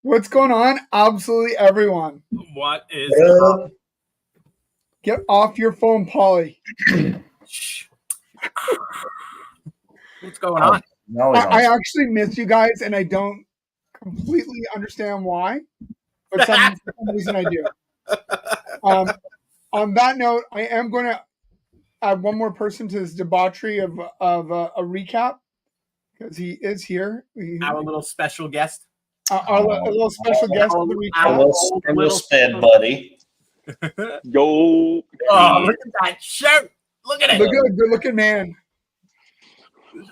What's going on? Absolutely everyone. What is Get off your phone, Polly. What's going on? I actually miss you guys, and I don't completely understand why, but for some reason I do. On that note, I am going to add one more person to this debauchery of a recap because he is here. Our little special guest. A little special guest of the recap. Our little sped buddy. Yo. Oh, look at that shirt. Look at it. Look at a good-looking man.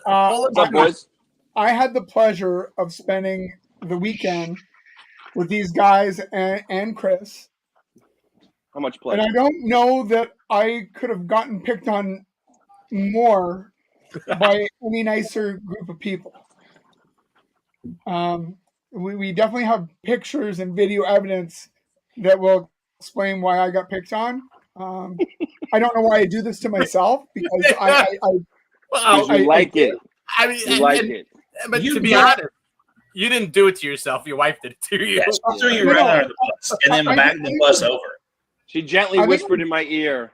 What's up, boys? I had the pleasure of spending the weekend with these guys and Chris. How much pleasure? And I don't know that I could have gotten picked on more by any nicer group of people. We definitely have pictures and video evidence that will explain why I got picked on. I don't know why I do this to myself because I like it. I mean, you like it. But to be honest, you didn't do it to yourself. Your wife did it to you. Yes, she threw you right under the bus and then backed the bus over. She gently whispered in my ear.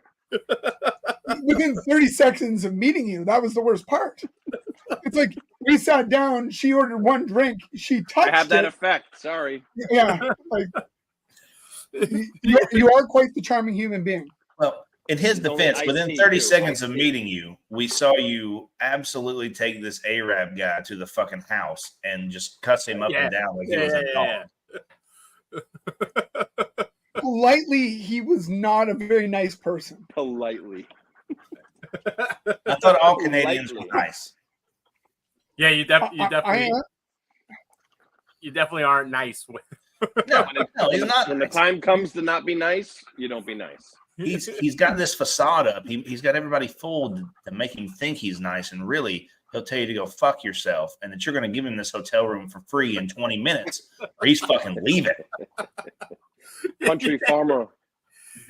Within 30 seconds of meeting you, that was the worst part. It's like we sat down, she ordered one drink, she touched it. I have that effect. Sorry. Yeah. Like, you are quite the charming human being. Well, in his defense, within 30 seconds of meeting you, we saw you absolutely take this Arab guy to the fucking house and just cuss him up and down like he was a dog. Politely, he was not a very nice person. Politely. I thought all Canadians were nice. Yeah, you definitely aren't nice. No, he's not. When the time comes to not be nice, you don't be nice. He's got this facade up. He's got everybody fooled to make him think he's nice, and really he'll tell you to go fuck yourself, and that you're going to give him this hotel room for free in 20 minutes, or he's fucking leaving. Country farmer.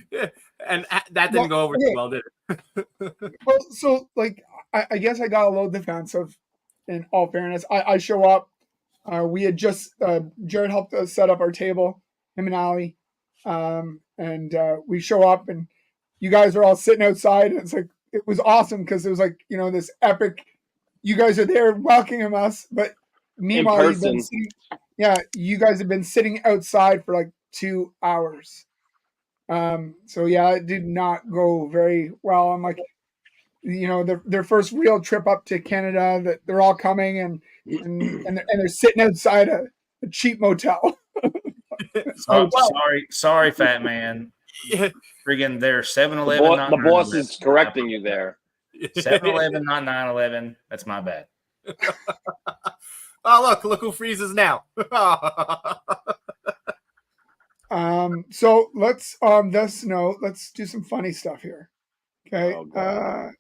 Yeah, and that didn't go over too well, did it? Well, so like I guess I got a little defensive. In all fairness, I show up. We had just Jared helped us set up our table, him and Allie. And we show up and you guys are all sitting outside and it's like it was awesome because it was like, you know, this epic, you guys are there welcoming us, but meanwhile you guys have been sitting outside for like 2 hours. So yeah, it did not go very well. I'm like, you know, their first real trip up to Canada, that they're all coming and they're sitting outside a cheap motel. Sorry, fat man. Friggin' there's 7-Eleven. The boss is correcting you there. 7-Eleven, not 9-11. That's my bad. Oh, look who freezes now. So let's on this note, let's do some funny stuff here. Okay.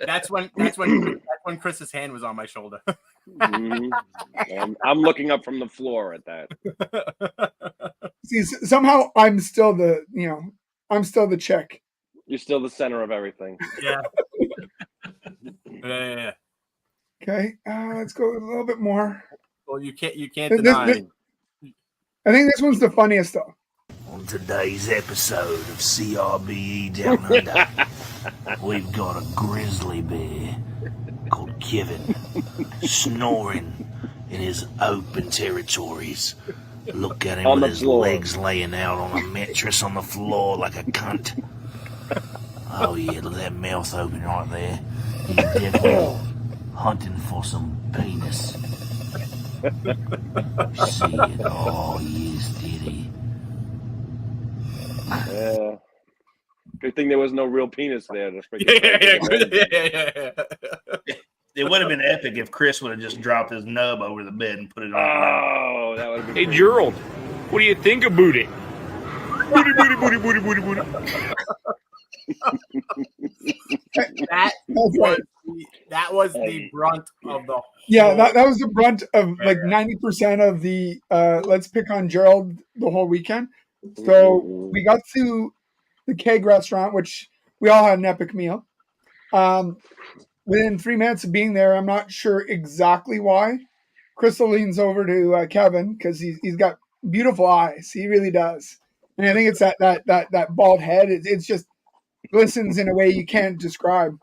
That's when Chris's hand was on my shoulder. And I'm looking up from the floor at that. See, somehow I'm still the chick. You're still the center of everything. Yeah. Yeah. Okay, let's go a little bit more. Well, you can't deny. I think this one's the funniest though. On today's episode of CRBE Down Under, we've got a grizzly bear called Kevin snoring in his open territories. Look at him with his legs laying out on a mattress on the floor like a cunt. Oh yeah, look at that mouth open right there. He's definitely hunting for some penis. See it? Oh yes, did he? Good thing there was no real penis there. It would have been epic if Chris would have just dropped his nub over the bed and put it on. Oh, that would have been Hey, Gerald, what do you think about it? Booty. That was the brunt of the whole. Yeah, that was the brunt of like 90% of the let's pick on Gerald the whole weekend. So we got to the Keg restaurant, which we all had an epic meal. Within 3 minutes of being there, I'm not sure exactly why Crystal leans over to Kevin because he's got beautiful eyes. He really does, and I think it's that bald head. It's just glistens in a way you can't describe.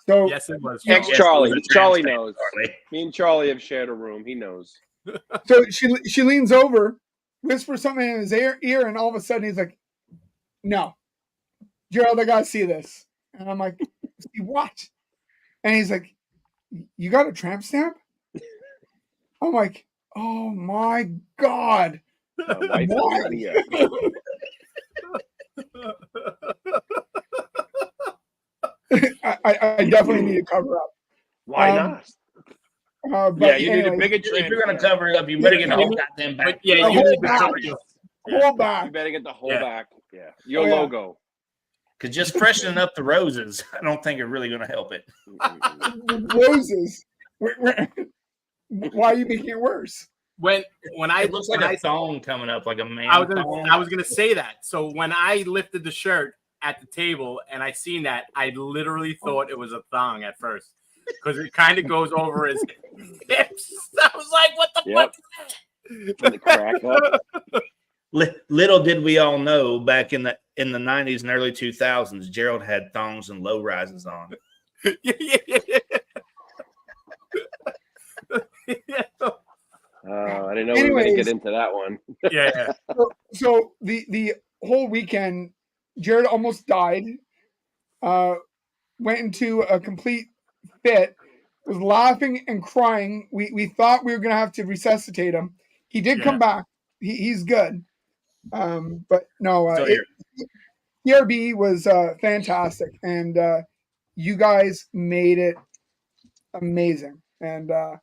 So yes, it was. Ex Yes, Charlie. it was a Charlie trans knows. Charlie. Me and Charlie have shared a room. He knows. So she leans over, whispers something in his ear, and all of a sudden he's like, "No, Gerald, I gotta see this." And I'm like, "See what?" And he's like, "You got a tramp stamp?" I'm like, "Oh my god!" My wife Why? is here. I definitely need to cover up. Why not? But Yeah, you need a anyway, bigger If you're tramp gonna stamp. cover it up, you better get the whole But goddamn back. yeah, The you whole need to back. cover your whole You back. better get the whole Yeah. back. Yeah. Your Oh, yeah. logo. Because just freshening up the roses, I don't think are really going to help it. Roses. Why are you making it worse? when I It looks like when a I thong coming up, like a man. I thong. was gonna say that. So when I lifted the shirt at the table and I seen that, I literally thought it was a thong at first because it kind of goes over his hips. I was like, "What the Yep. fuck?" From the crack up. Little did we all know back in the 90s and early 2000s, Gerald had thongs and low rises on. I didn't know we were going to get into that one. yeah. So the whole weekend, Jared almost died. Went into a complete fit. Was laughing and crying. We thought we were gonna have to resuscitate him. He did come back. He's good. But no, So here. ERB was fantastic, and you guys made it amazing. And I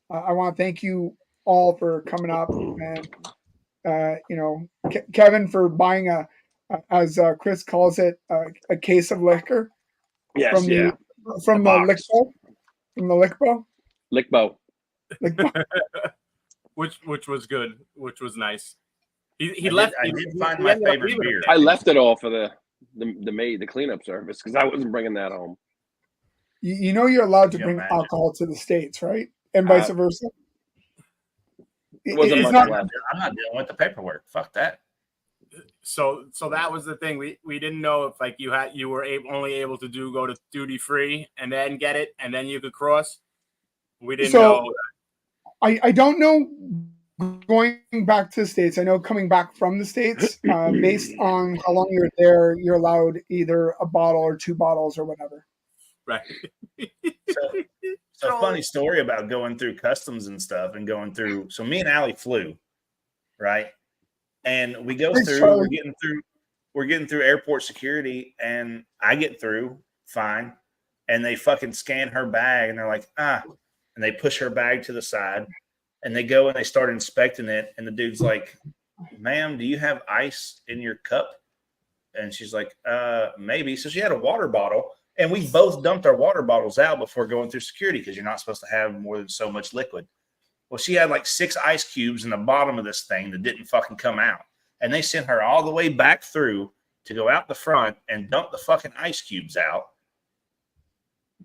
want to thank you all for coming up, and Kevin for buying as Chris calls it, a case of liquor Yes, from yeah. from the box. Lickbo. Lickbo. which was good, which was nice. He I left. did find my ended up favorite leaving it beer. there. I left it all for the cleanup service because I wasn't bringing that home. You know you're allowed to Yeah, bring man. alcohol to the States, right? And vice versa. It wasn't It's much not, left. I'm not dealing with the paperwork. Fuck that. So that was the thing. We didn't know if like you were only able to go to duty free and then get it and then you could cross. We didn't know. I don't know going back to the States. I know coming back from the States, based on how long you're there, you're allowed either a bottle or 2 bottles or whatever. Right. So funny story about going through customs and stuff and going through. So me and Allie flew, right? And we go Thanks, through, Charlie. we're getting through airport security, and I get through fine. And they fucking scan her bag and they're like, and they push her bag to the side and they go and they start inspecting it. And the dude's like, "Ma'am, do you have ice in your cup?" And she's like, maybe. So she had a water bottle. And we both dumped our water bottles out before going through security because you're not supposed to have more than so much liquid. Well, she had like 6 ice cubes in the bottom of this thing that didn't fucking come out. And they sent her all the way back through to go out the front and dump the fucking ice cubes out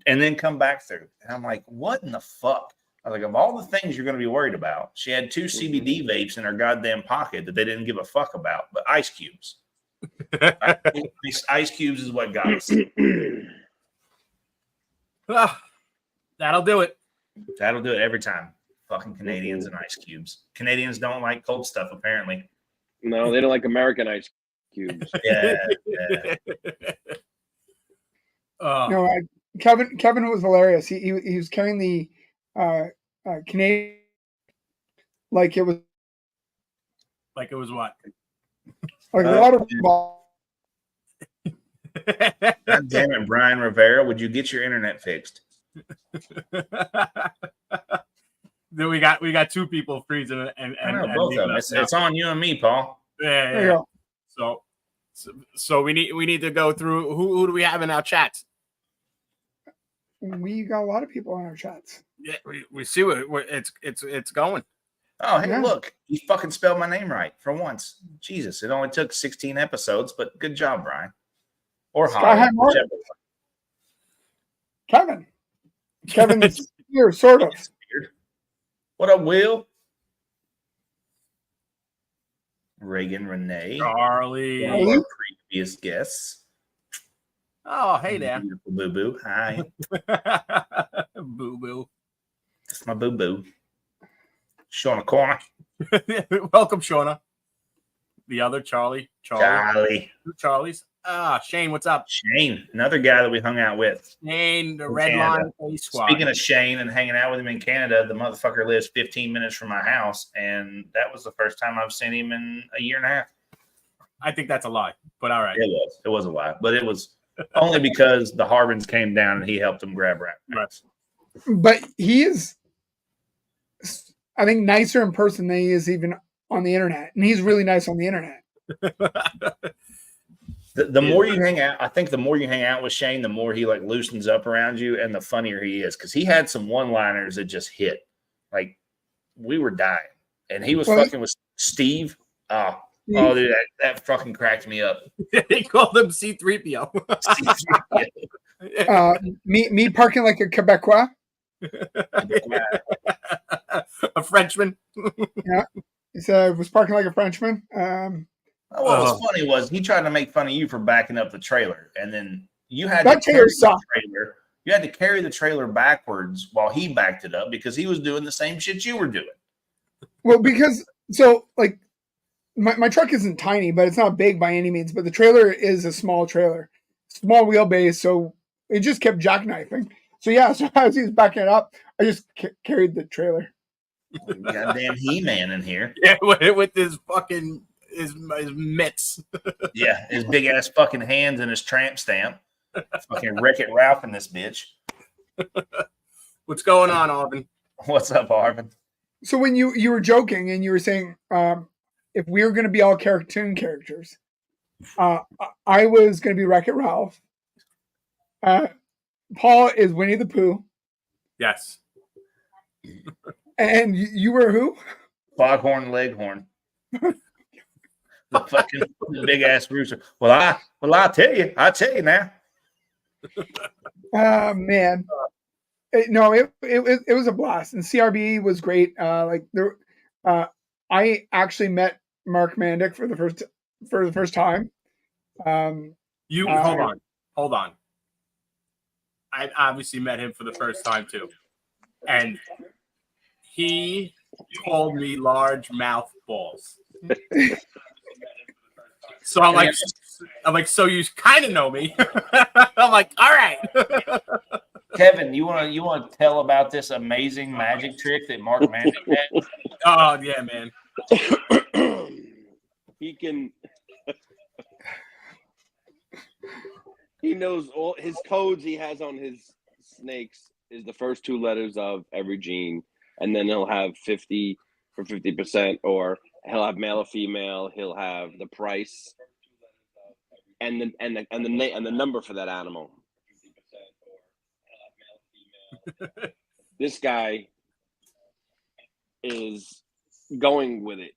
and then come back through. And I'm like, what in the fuck? I was like, of all the things you're going to be worried about, she had 2 CBD vapes in her goddamn pocket that they didn't give a fuck about, but ice cubes. These ice cubes is what got us. That'll do it. That'll do it every time. Fucking Canadians and ice cubes. Canadians don't like cold stuff, apparently. No, they don't like American ice cubes. Yeah. No, Kevin was hilarious. He was carrying the Canadian like it was what? like a water bottle. God damn it, Brian Rivera. Would you get your internet fixed? Then we got 2 people freezing and I know, both of them. It's on you and me, Paul. There you Yeah. go. So we need to go through who do we have in our chats? We got a lot of people on our chats. Yeah, we see what it's going. Oh, hey, Yeah. look. You fucking spelled my name right for once. Jesus, it only took 16 episodes, but good job, Brian. Or Sky Holly. High Mark. whichever one. Kevin's here, sort of. It's weird. What up, Will? Reagan, Renee, Charlie. one of our previous guests. Oh, hey there. Beautiful Boo Boo. Hi. Boo Boo. That's my Boo Boo. Shauna Corner. Welcome, Shauna. The other Charlie. Charlie. Two Charlies. Shane, what's up? Shane, another guy that we hung out with. Shane, the In Red Canada. Line Face Squad. Speaking of Shane and hanging out with him in Canada, the motherfucker lives 15 minutes from my house, and that was the first time I've seen him in a year and a half. I think that's a lie, but all right. It was a lie, but it was only because the Harbins came down and he helped them grab rats. Right. But he is, I think, nicer in person than he is even on the internet, and he's really nice on the internet. The more you hang out, I think the more you hang out with Shane, the more he like loosens up around you, and the funnier he is. Because he had some one-liners that just hit, like we were dying, and he was fucking with Steve. Oh, dude, that fucking cracked me up. He called him C-3PO. Me parking like a Quebecois. A Frenchman. Yeah, he said I was parking like a Frenchman. What was funny was he tried to make fun of you for backing up the trailer, and then you had that to carry sucked. the trailer. You had to carry the trailer backwards while he backed it up because he was doing the same shit you were doing. Well, because like my truck isn't tiny, but it's not big by any means. But the trailer is a small trailer, small wheelbase, so it just kept jackknifing. So yeah, so as he was backing it up, I just carried the trailer. Goddamn He-Man in here. Yeah, with his fucking his mitts. Yeah, his big ass fucking hands and his tramp stamp. Fucking Wreck-It Ralph in this bitch. What's going on, Arvin? What's up, Arvin? So when you were joking and you were saying if we were going to be all cartoon characters, I was going to be Wreck-It Ralph. Paul is Winnie the Pooh. Yes. And you were who? Foghorn Leghorn. The fucking big ass rooster. Well, I tell you now. Man. It was a blast, and CRB was great. I actually met Mark Mandic for the first time. Hold on. I obviously met him for the first time too, and he called me large mouth balls. So I'm like, so you kind of know me. I'm like, all right. Kevin, you want to tell about this amazing magic trick that Mark Mandic had? Oh yeah, man. He knows all his codes he has on his snakes is the first two letters of every gene, and then he'll have 50 for 50%, or he'll have male or female. He'll have the price and the number for that animal. This guy is going with it.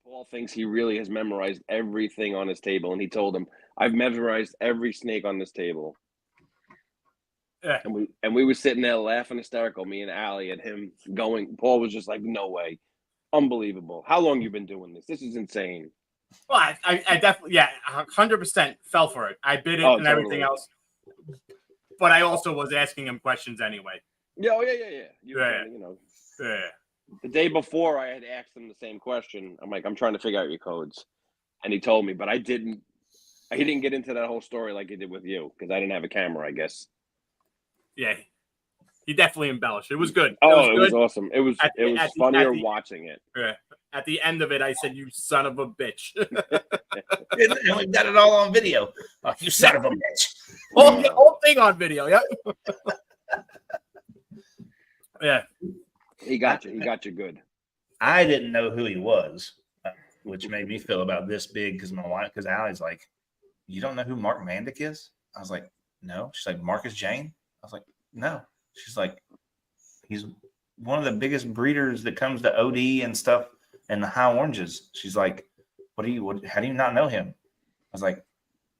Paul thinks he really has memorized everything on his table, and he told him, "I've memorized every snake on this table." Yeah. And we were sitting there laughing hysterical, me and Allie, at him going. Paul was just like, "No way, unbelievable! How long you been doing this? This is insane." Well, I definitely 100% fell for it. I bid it and everything else, but I also was asking him questions anyway. Yeah. Yeah. The day before, I had asked him the same question. I'm like, "I'm trying to figure out your codes," and he told me, but I didn't. He didn't get into that whole story like he did with you because I didn't have a camera, I guess. Yeah, he definitely embellished. It was good. It was awesome. It was funnier watching it. Yeah. At the end of it, I said, "You son of a bitch!" And we got it all on video. Oh, you son of a bitch! Whole thing on video. Yep. Yeah. He got you. He got you good. I didn't know who he was, which made me feel about this big because my wife, because Allie's like, "You don't know who Mark Mandic is?" I was like, "No." She's like, "Marcus Jane?" I was like, "No." She's like, "He's one of the biggest breeders that comes to OD and stuff and the high oranges." She's like, how do you not know him? I was like,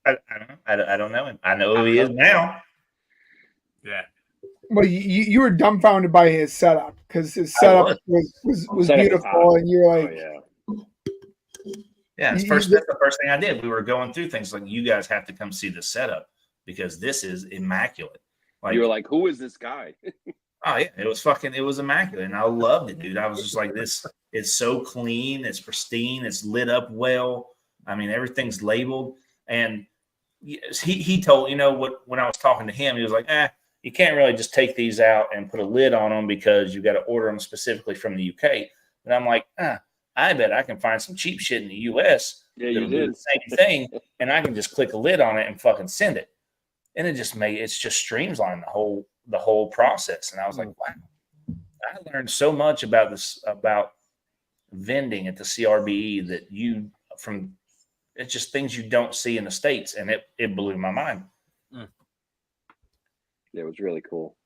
I don't know. I don't know him. I know who he is now. Yeah. Well, you were dumbfounded by his setup because his setup was Setup was beautiful, hot. and you're like, Yeah, that's the first thing I did. We were going through things like, you guys have to come see the setup because this is immaculate. Like, you were like, who is this guy? oh yeah, it was immaculate, and I loved it, dude. I was just like, this is so clean, it's pristine, it's lit up well. I mean, everything's labeled, and he told, when I was talking to him, he was like, you can't really just take these out and put a lid on them because you got to order them specifically from the UK. And I'm like, I bet I can find some cheap shit in the US. Yeah, you did the same thing, and I can just click a lid on it and fucking send it. And it's just streamlined the whole process. And I was like, wow, I learned so much about vending at the CRBE that it's just things you don't see in the States, and it blew my mind. It was really cool.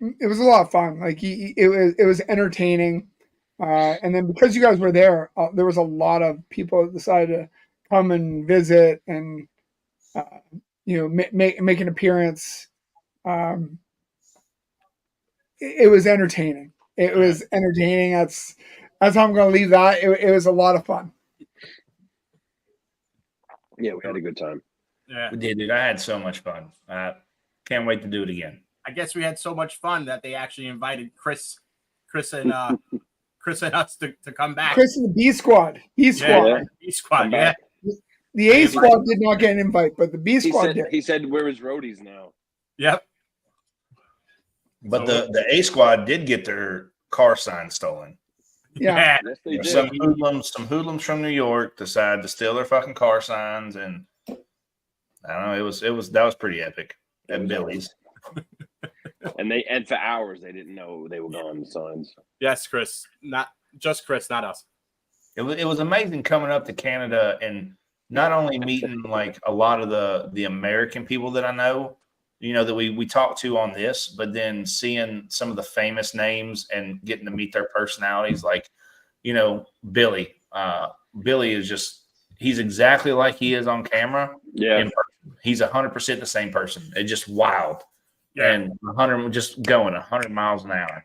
It was a lot of fun. Like it was entertaining, and then because you guys were there was a lot of people that decided to come and visit and make an appearance. It was entertaining. It was entertaining. That's how I'm going to leave that. It was a lot of fun. Yeah, we had a good time. Yeah, we did, dude. I had so much fun. Can't wait to do it again. I guess we had so much fun that they actually invited Chris and us to come back. Chris and the B Squad. B Squad. Yeah. The A Squad did not get an invite, but the B Squad did. He said, "Where is roadies now?" Yep. But the A Squad did get their car sign stolen. Yeah. Yes, they did. Some hoodlums from New York decided to steal their fucking car signs, and I don't know. That was pretty epic at Billy's. And for hours they didn't know they were gone. The signs. Yes, Chris. Not just Chris, not us. It was amazing coming up to Canada and not only meeting like a lot of the American people that I know, that we talked to on this, but then seeing some of the famous names and getting to meet their personalities. Like, Billy. Billy is he's exactly like he is on camera. Yeah. He's 100% the same person. It's just wild. Yeah. And 100 just going 100 miles an hour.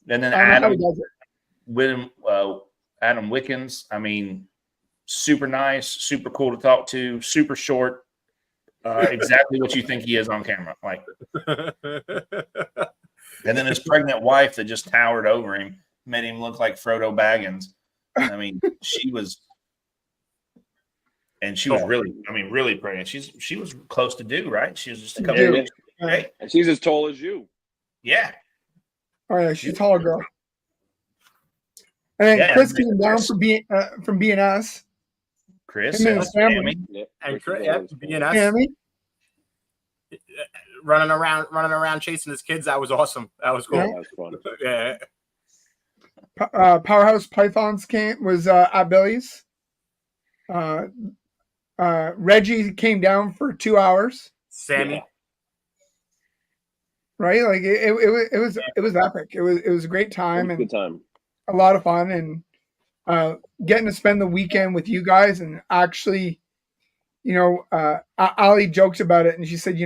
And then Adam Wickens, I mean, super nice, super cool to talk to, super short, exactly what you think he is on camera. Like, and then his pregnant wife that just towered over him made him look like Frodo Baggins. I mean, she was really pregnant. She was close to due, right? She was just a couple of weeks. Right? And she's as tall as you. Yeah. Oh yeah, she's a tall girl. And then Chris came down from BNS. Chris and his family. And BNS. Running around chasing his kids. That was awesome. That was cool. Yeah. That was fun. Yeah. Powerhouse Pythons was at Billy's. Reggie came down for 2 hours. Sammy. Yeah. Right, like it was epic. It was a great time and good time, a lot of fun, and getting to spend the weekend with you guys. And actually, Ali jokes about it, and she said,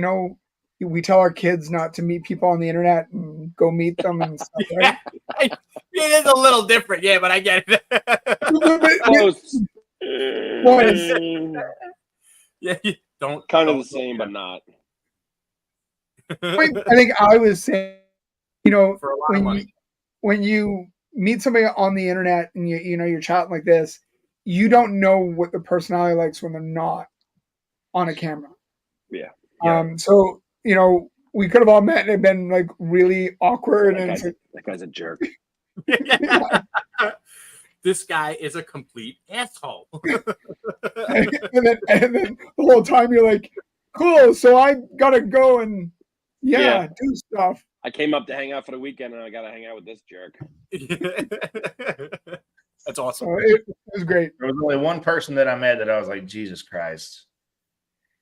we tell our kids not to meet people on the internet and go meet them and stuff. Right? It is a little different, yeah, but I get it. Yeah, you don't kind of the same, but not. I think I was saying, when you meet somebody on the internet and you're chatting like this, you don't know what the personality likes when they're not on a camera. Yeah. So we could have all met and been like really awkward. That guy's a jerk. This guy is a complete asshole. and then the whole time you're like, cool. So I gotta go and do stuff. I came up to hang out for the weekend, and I got to hang out with this jerk. That's awesome. It was great. There was only one person that I met that I was like, Jesus Christ,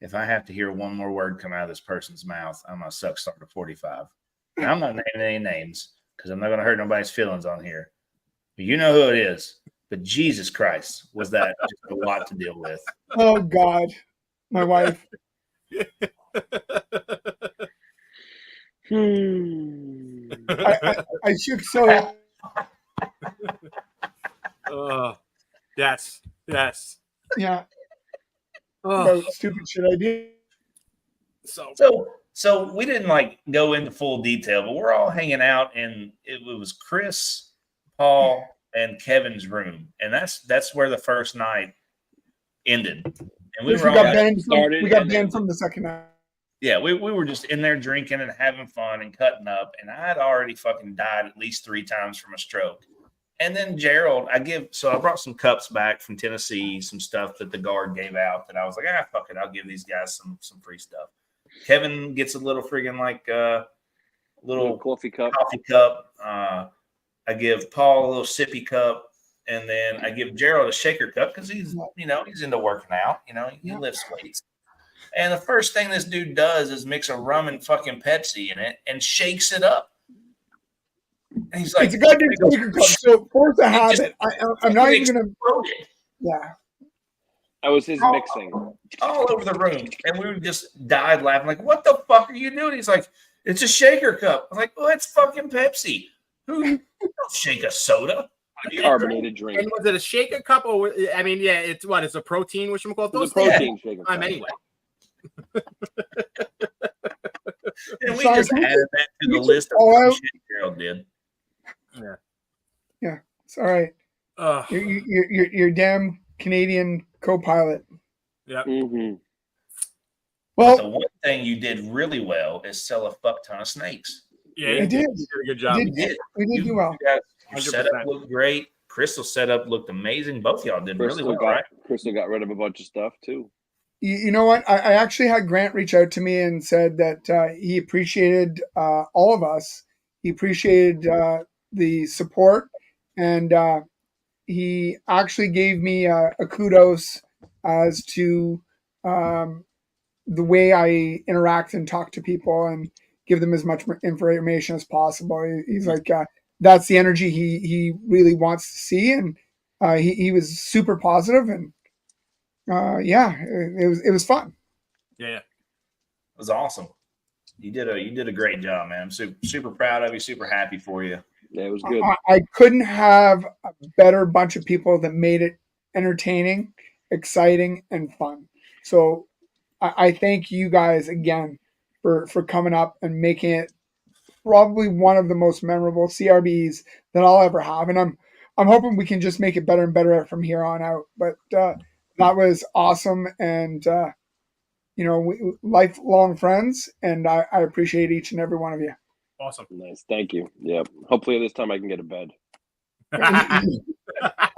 if I have to hear one more word come out of this person's mouth, I'm going to suck start to 45. Now, I'm not naming any names because I'm not going to hurt nobody's feelings on here. But you know who it is. But Jesus Christ, was that just a lot to deal with. Oh, God. My wife. I shook so. Yes. Yeah. Oh, About stupid shit I did. So we didn't like go into full detail, but we're all hanging out, and it was Chris, Paul, and Kevin's room, and that's where the first night ended. And we got banned from the second night. Yeah, we were just in there drinking and having fun and cutting up, and I had already fucking died at least 3 times from a stroke. And then Gerald, I brought some cups back from Tennessee, some stuff that the guard gave out that I was like, fuck it, I'll give these guys some free stuff. Kevin gets a little friggin' like little coffee cup. I give Paul a little sippy cup, and then I give Gerald a shaker cup because he's into working out, he lifts weights. And the first thing this dude does is mix a rum and fucking Pepsi in it and shakes it up. And he's like, it's a goddamn shaker cup. So force a habit. I'm not even gonna. Yeah. That was his mixing all over the room, and we just died laughing. Like, what the fuck are you doing? He's like, it's a shaker cup. I'm like, well, it's fucking Pepsi. Who don't shake a soda? A carbonated drink. And was it a shaker cup or? I mean, yeah, it's what? It's a protein. Which we call those? It's a protein shaker cup. Anyway. And we just added that to the list of shit Gerald did. Yeah, it's all right. You're damn Canadian co-pilot. Yeah. Mm-hmm. Well, but the one thing you did really well is sell a fuck ton of snakes. Yeah, I did. You did a good job. We did do well. Your setup looked great. Crystal's setup looked amazing. Both of y'all did really well, right? Crystal got rid of a bunch of stuff too. You know what? I actually had Grant reach out to me and said that he appreciated all of us. He appreciated the support, and he actually gave me a kudos as to the way I interact and talk to people and give them as much information as possible. He's like, that's the energy he really wants to see, and he was super positive, and it was fun. Yeah, it was awesome. You did a great job, man. I'm super proud of you. Super happy for you. Yeah, it was good. I couldn't have a better bunch of people that made it entertaining, exciting, and fun. So I thank you guys again for coming up and making it probably one of the most memorable CRBs that I'll ever have. And I'm hoping we can just make it better and better from here on out. But that was awesome, and lifelong friends, and I appreciate each and every one of you. Awesome. Nice. Thank you. Yeah. Hopefully this time I can get a bed.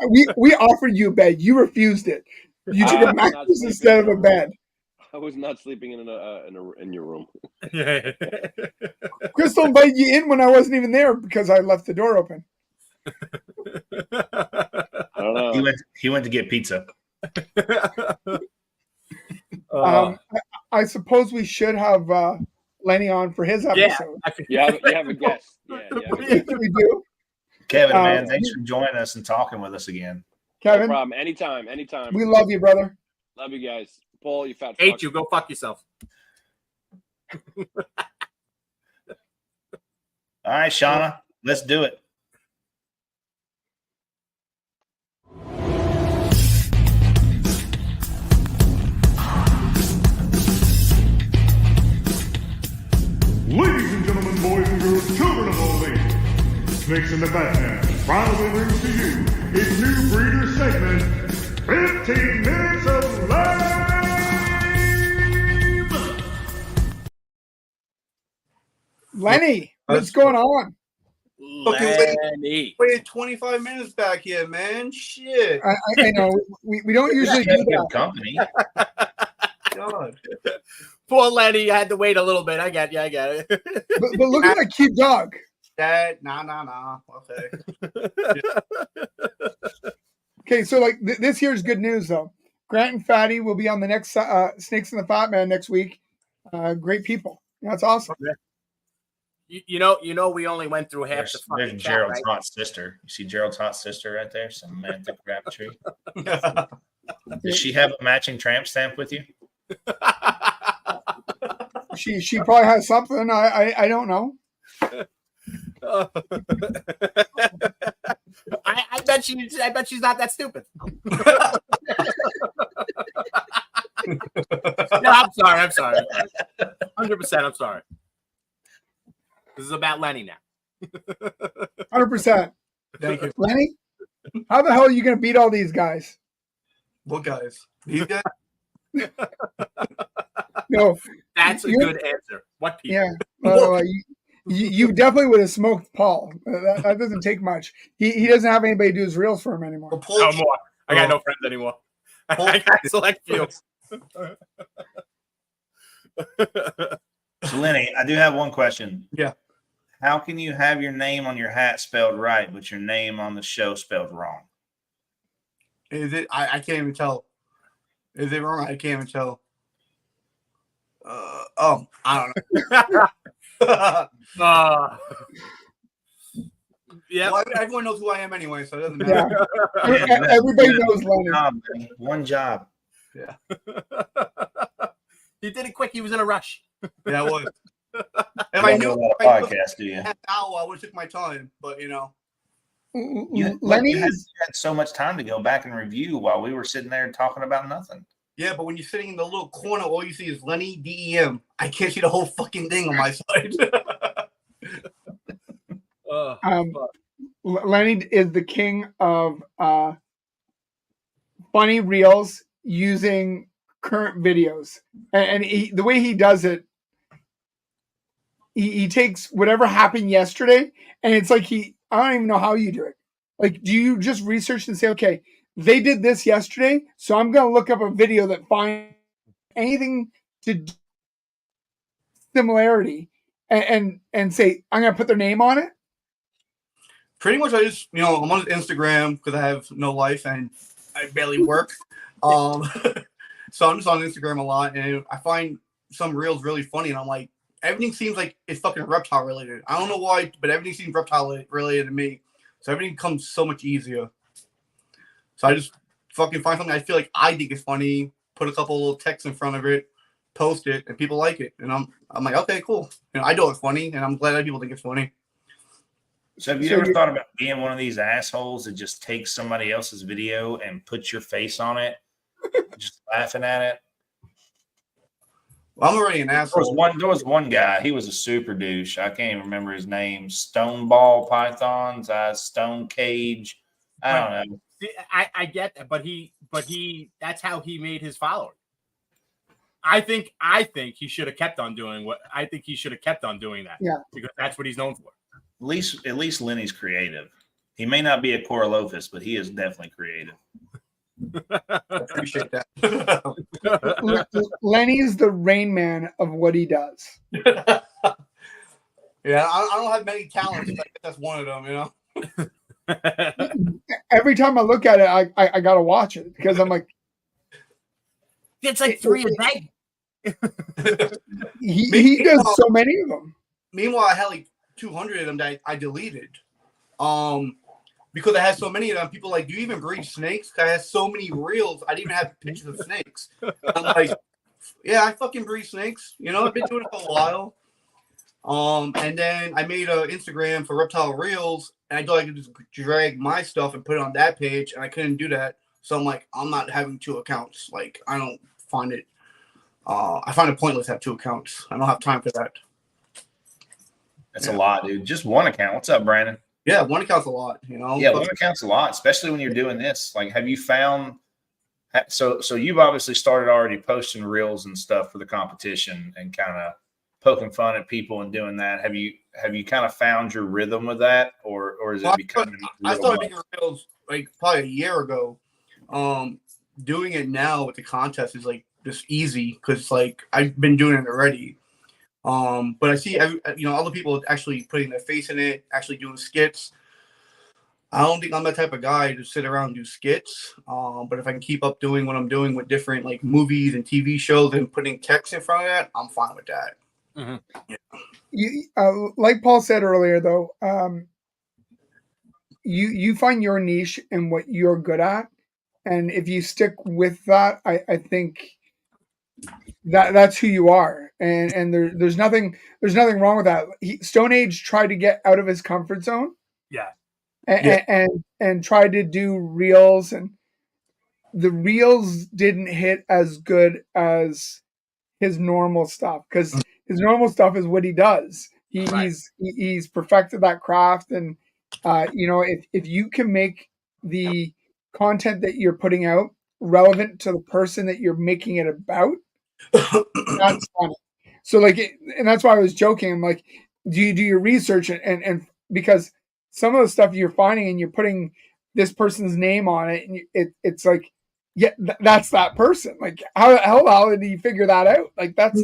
we offered you a bed. You refused it. You took a mattress instead of a bed. I was not sleeping in your room. Crystal invited you in when I wasn't even there because I left the door open. I don't know. He went to get pizza. I suppose we should have Lenny on for his episode. Yeah, you have a guest. Yeah, we do. Kevin, man, thanks for joining us and talking with us again. Kevin, no problem. Anytime. We love you, brother. Love you guys. Paul, you fat hate fuck. you. Go fuck yourself. All right, Shauna, let's do it. Ladies and gentlemen, boys and girls, children of all ages, Snakes and the Batman proudly brings to you its new breeder segment, 15 Minutes of Live! Lenny, what's going on? Lenny. Waited 25 minutes back here, man. Shit. I know. We don't usually do that. Company. God. Poor Lenny, you had to wait a little bit. I got it. But look at that cute dog. Nah. Okay. Okay, so like this here's good news though. Grant and Fatty will be on the next Snakes and the Fat Man next week. Great people. That's awesome. Okay. You know, we only went through half the fucking There's Gerald's hot sister. You see Gerald's hot sister right there? Samantha Crabtree. Does she have a matching tramp stamp with you? She probably has something. I don't know. I bet she's not that stupid. No, I'm sorry. 100%, I'm sorry. This is about Lenny now. 100%. Thank you. Lenny, how the hell are you going to beat all these guys? What guys? These guys? No, That's a good answer. What people? Yeah, you definitely would have smoked Paul. That doesn't take much. He doesn't have anybody do his reels for him anymore. No more. I got no friends anymore. I got select few. So, Lenny, I do have one question. Yeah. How can you have your name on your hat spelled right, but your name on the show spelled wrong? Is it? I can't even tell. Is it wrong? I can't even tell. I don't know. Yeah. Well, everyone knows who I am anyway, so it doesn't matter. Yeah. Everybody knows Lenny. One job. Yeah. He did it quick. He was in a rush. Yeah, I was. If You I don't knew know about if I took podcast, do you? an hour, I would have took my time. But You Lenny had so much time to go back and review while we were sitting there talking about nothing. yeah, but when you're sitting in the little corner, all you see is Lenny DEM. I can't see the whole fucking thing on my side. Lenny is the king of funny reels using current videos, and the way he does it, he takes whatever happened yesterday, and it's like I don't even know how you do it. Like, do you just research and say, okay, they did this yesterday, so I'm going to look up a video that finds anything to do similarity, and say I'm going to put their name on it? Pretty much, I just I'm on Instagram because I have no life and I barely work. So I'm just on Instagram a lot, and I find some reels really funny, and I'm like, everything seems like it's fucking reptile related. I don't know why, but everything seems reptile related to me. So everything comes so much easier. So I just fucking find something I feel like I think is funny, put a couple little texts in front of it, post it, and people like it. And I'm like, okay, cool. I know it's funny, and I'm glad that people think it's funny. So have you ever thought about being one of these assholes that just takes somebody else's video and puts your face on it, just laughing at it? Well, I'm already an asshole. There was one guy. He was a super douche. I can't even remember his name. Stoneball Pythons, Stone Cage. I don't know. I get that, but he that's how he made his following. I think he should have kept on doing that. Yeah, because that's what he's known for. At least Lenny's creative. He may not be a Coralofus, but he is definitely creative. I appreciate that. Lenny's the Rain Man of what he does. Yeah, I don't have many talents, but that's one of them, Every time I look at it, I gotta watch it because I'm like, it's like 3 a day. he does so many of them. Meanwhile, I had like 200 of them that I deleted. Because I had so many of them, people like, do you even breed snakes? I had so many reels, I didn't even have pictures of snakes. I'm like, yeah, I fucking breed snakes. I've been doing it for a while. And then I made an Instagram for reptile reels, and I thought I could just drag my stuff and put it on that page, and I couldn't do that. So I'm like, I'm not having 2 accounts. Like, I don't find it. I find it pointless to have 2 accounts. I don't have time for that. That's a lot, dude. Just one account. What's up, Brandon? Yeah, one account's a lot, Yeah, one account's a lot, especially when you're doing this. Like, have you found so you've obviously started already posting reels and stuff for the competition and kind of poking fun at people and doing that. Have you kind of found your rhythm with that, or is it becoming I started making reels like probably a year ago. Doing it now with the contest is like just easy because like I've been doing it already. But I see, other people actually putting their face in it, actually doing skits. I don't think I'm that type of guy to sit around and do skits. But if I can keep up doing what I'm doing with different like movies and TV shows and putting text in front of that, I'm fine with that. Mm-hmm. Yeah. Like Paul said earlier, though, you find your niche and what you're good at, and if you stick with that, I think that's who you are, and there's nothing wrong with that. Stone Age tried to get out of his comfort zone, and tried to do reels, and the reels didn't hit as good as his normal stuff, because his normal stuff is what he does. He's perfected that craft, and if you can make the content that you're putting out relevant to the person that you're making it about, that's funny. So and that's why I was joking. I'm like, do you do your research, and because some of the stuff you're finding and you're putting this person's name on it, and it's like, yeah, that's that person. Like, how did you figure that out? Like, that's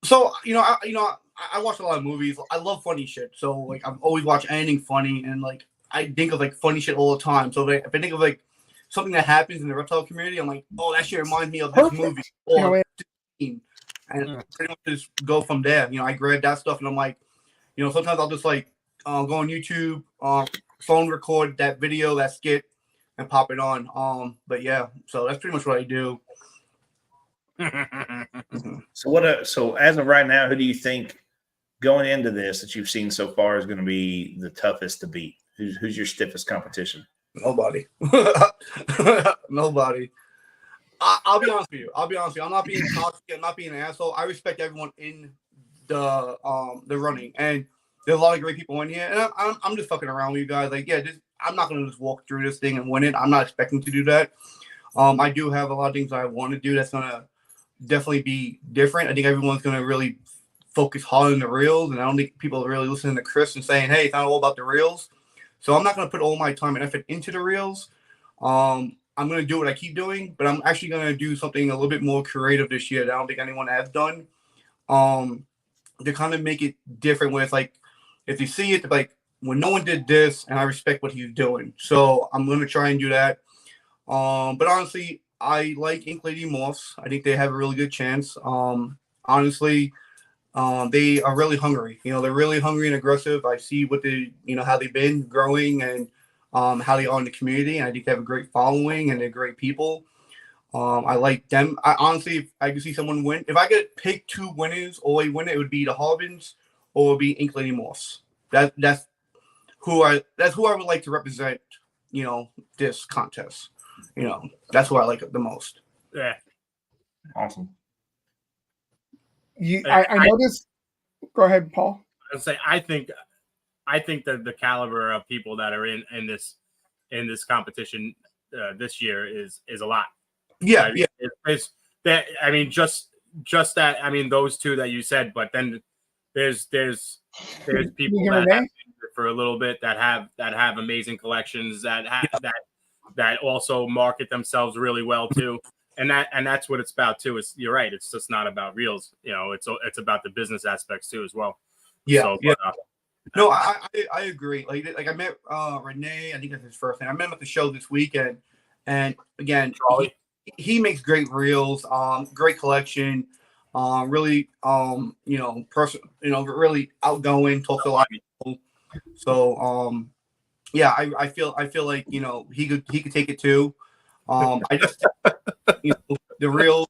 so I watch a lot of movies. I love funny shit. So like I've always watched anything funny, and like I think of like funny shit all the time. So if I think of like something that happens in the reptile community, I'm like, oh, that shit reminds me of this movie or and pretty much just go from there. I grab that stuff and I'm like, sometimes I'll just like go on YouTube, phone record that video, that skit, and pop it on. But yeah, so that's pretty much what I do. So as of right now, who do you think going into this that you've seen so far is going to be the toughest to beat? Who's your stiffest competition? Nobody. Nobody. I'll be honest with you. I'm not being toxic. I'm not being an asshole. I respect everyone in the running, and there's a lot of great people in here. And I'm just fucking around with you guys. Like, yeah, I'm not gonna just walk through this thing and win it. I'm not expecting to do that. I do have a lot of things I want to do that's gonna definitely be different. I think everyone's gonna really focus hard on the reels, and I don't think people are really listening to Chris and saying, "Hey, it's not all about the reels." So I'm not gonna put all my time and effort into the reels. I'm going to do what I keep doing, but I'm actually going to do something a little bit more creative this year that I don't think anyone has done. To kind of make it different with, like, if you see it, like, when no one did this, and I respect what he's doing. So I'm going to try and do that. But honestly, I like Ink Lady Morphs. I think they have a really good chance. Honestly, they are really hungry. They're really hungry and aggressive. I see what how they've been growing and how they are in the community, and I think they have a great following and they're great people. I like them. Honestly, if I could see someone win, if I could pick two winners or a winner, it would be the Harbins or it would be Ink Lady Morphs. That's who I would like to represent. This contest. That's who I like the most. Yeah, awesome. I know this. Go ahead, Paul. I think that the caliber of people that are in this competition this year is a lot. Yeah, It's that. I mean, just that. I mean, those two that you said, but then there's people that have been for a little bit that have amazing collections that also market themselves really well too. And that's what it's about too. You're right. It's just not about reels. It's about the business aspects too as well. Yeah. So, yeah. No, I agree. Like I met Renee. I think that's his first name. I met him at the show this weekend, and again, he makes great reels. Great collection. Really, really outgoing. Talks to a lot of people. So, yeah, I feel like he could take it too. I just the reels.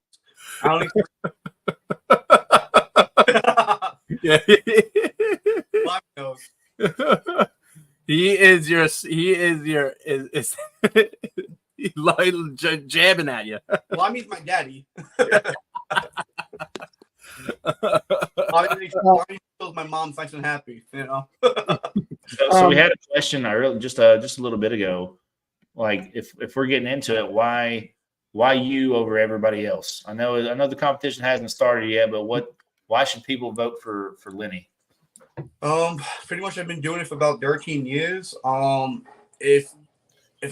I don't think. Yeah. He is jabbing at you. Well, I mean, my daddy. My mom's nice and happy, So we had a question just a little bit ago. Like, if we're getting into it, why you over everybody else? I know the competition hasn't started yet, but why should people vote for Lenny? Pretty much I've been doing it for about 13 years. If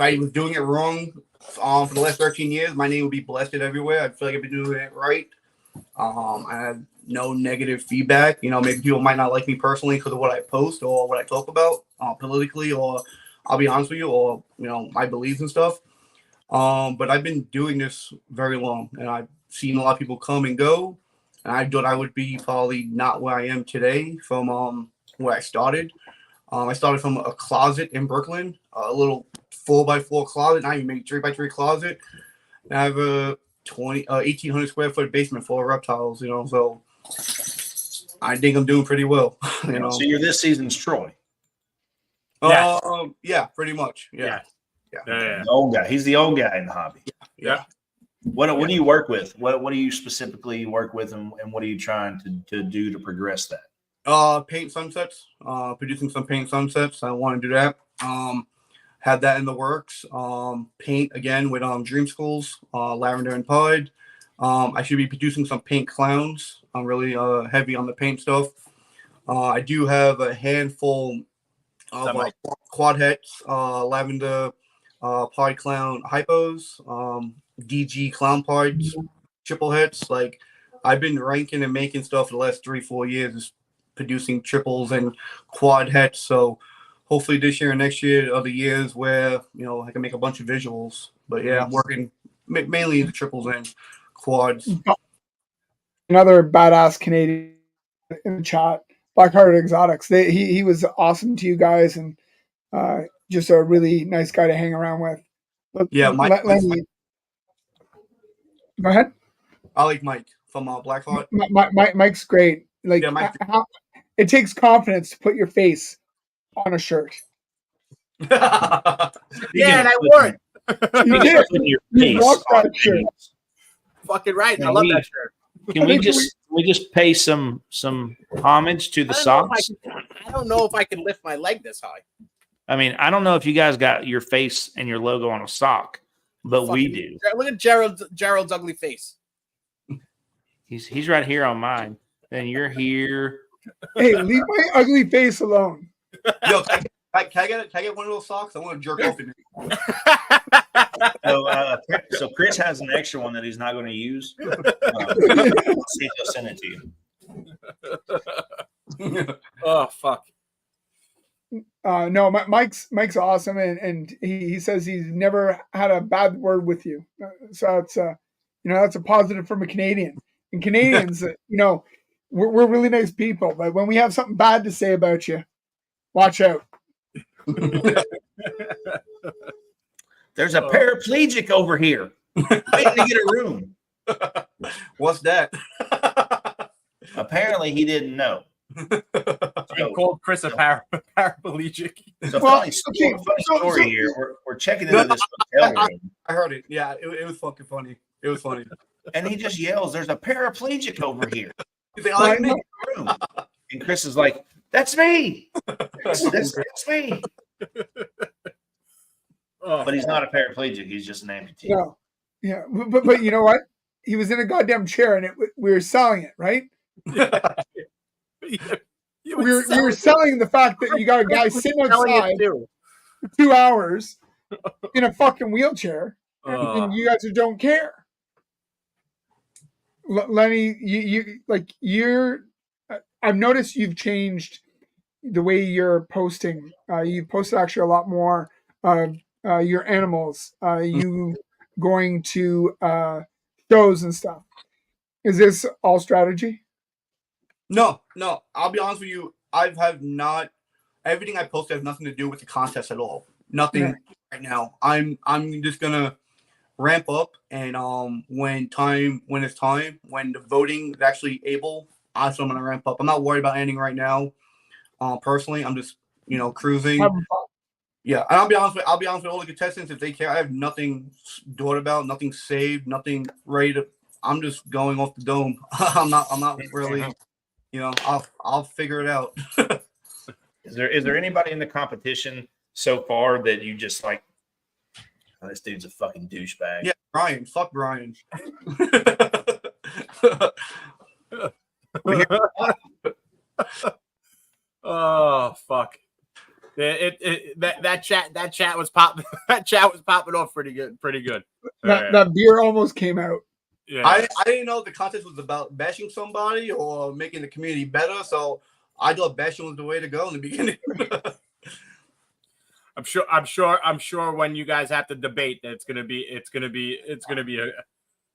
I was doing it wrong for the last 13 years, my name would be blasted everywhere. I feel like I've been doing it right. I had no negative feedback. Maybe people might not like me personally because of what I post or what I talk about politically, or I'll be honest with you, or my beliefs and stuff. But I've been doing this very long, and I've seen a lot of people come and go. And I thought I would be probably not where I am today from where I started. I started from a closet in Brooklyn, a little 4x4 closet, not even maybe 3x3 closet. And I have a 1,800 square foot basement full of reptiles. So I think I'm doing pretty well. So you're this season's Troy. Yes. Yeah, pretty much. Yeah. The old guy. He's the old guy in the hobby. Yeah. What do you work with? What do you specifically work with, and what are you trying to do to progress that? Paint sunsets. Producing some paint sunsets. I want to do that. Had that in the works. Paint again with Dream Schools, Lavender and Pied. I should be producing some paint clowns. I'm really heavy on the paint stuff. I do have a handful of quad hets, Lavender, Pied Clown hypos, DG Clown Pieds, triple hits. Like I've been ranking and making stuff for the last 3-4 years, producing triples and quad hets. So hopefully this year and next year, other years where I can make a bunch of visuals. But yeah, I'm working mainly the triples and quads. Another badass Canadian in the chat, Blackhearted Exotics. He was awesome to you guys, and just a really nice guy to hang around with. But yeah, Mike. Go ahead. I like Mike from Blackheart. Mike's great. Like it takes confidence to put your face on a shirt. Yeah, and I wore it. You did. You rocked that shirt. Fucking right. I love that shirt. Can we just pay some homage to the socks? I don't know if I can lift my leg this high. I mean, I don't know if you guys got your face and your logo on a sock, but we do. Look at Gerald's ugly face. He's right here on mine. Then you're here. Hey, leave my ugly face alone. Yo, can I get one of those socks? I want to jerk off in it. So Chris has an extra one that he's not going to use. Let's see if he'll send it to you. Oh fuck. No, Mike's awesome, and he says he's never had a bad word with you. So it's that's a positive from a Canadian. And Canadians, we're really nice people, but when we have something bad to say about you, watch out. There's a paraplegic over here waiting to get a room. What's that? Apparently, he didn't know. He called Chris a paraplegic. So funny story here. We're checking into this hotel room. I heard it. Yeah, it was fucking funny. It was funny. And he just yells, "There's a paraplegic over here." He's like, and Chris is like, "That's me. That's me." But he's not a paraplegic. He's just an amputee. No. Yeah, but you know what? He was in a goddamn chair, and we were selling it, right? We were selling the fact that you got a guy sitting outside for 2 hours in a fucking wheelchair, and you guys don't care. Lenny, I've noticed you've changed the way you're posting. You've posted actually a lot more your animals. You going to shows and stuff. Is this all strategy? No. I'll be honest with you. Everything I post has nothing to do with the contest at all. Nothing right now. I'm just gonna ramp up, and when it's time, when the voting is actually able, that's when I'm gonna ramp up. I'm not worried about anything right now. Personally, I'm just cruising. Yeah, and I'll be honest with all the contestants. If they care, I have nothing thought about, nothing saved, nothing ready to. I'm just going off the dome. I'm not really. I'll figure it out. Is there anybody in the competition so far that you just like? Oh, this dude's a fucking douchebag. Yeah, Brian. Fuck Brian. Oh fuck! That chat was popping. That chat was popping off pretty good. That beer almost came out. Yeah. I didn't know the contest was about bashing somebody or making the community better, so I thought bashing was the way to go in the beginning. I'm sure when you guys have to debate, that it's gonna be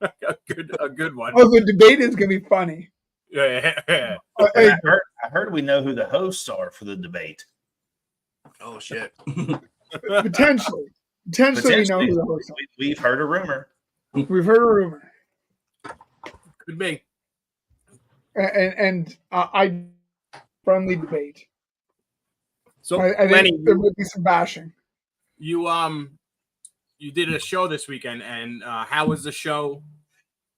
a good one. Oh, the debate is gonna be funny. Yeah. I heard we know who the hosts are for the debate. Oh shit! Potentially, we know who the hosts are. We've heard a rumor. We've heard a rumor. Could be. And I friendly debate. So I think Lenny, there would be some bashing. you did a show this weekend, and how was the show?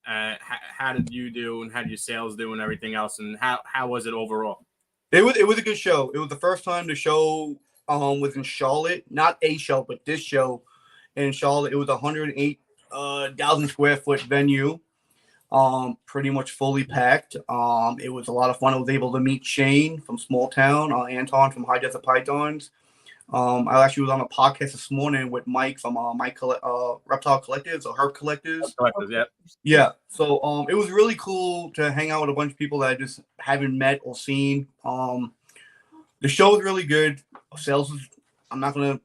How did you do, and how did your sales do, and everything else, and how was it overall? It was a good show. It was the first time the show was in Charlotte, not a show, but this show in Charlotte. It was 108,000 square foot venue, pretty much fully packed. It was a lot of fun. I was able to meet Shane from Small Town, Anton from High Desert Pythons. I actually was on a podcast this morning with Mike from Reptile Collectives or Herb Collectives. Yeah. So it was really cool to hang out with a bunch of people that I just haven't met or seen. The show was really good. Sales was, I'm not gonna,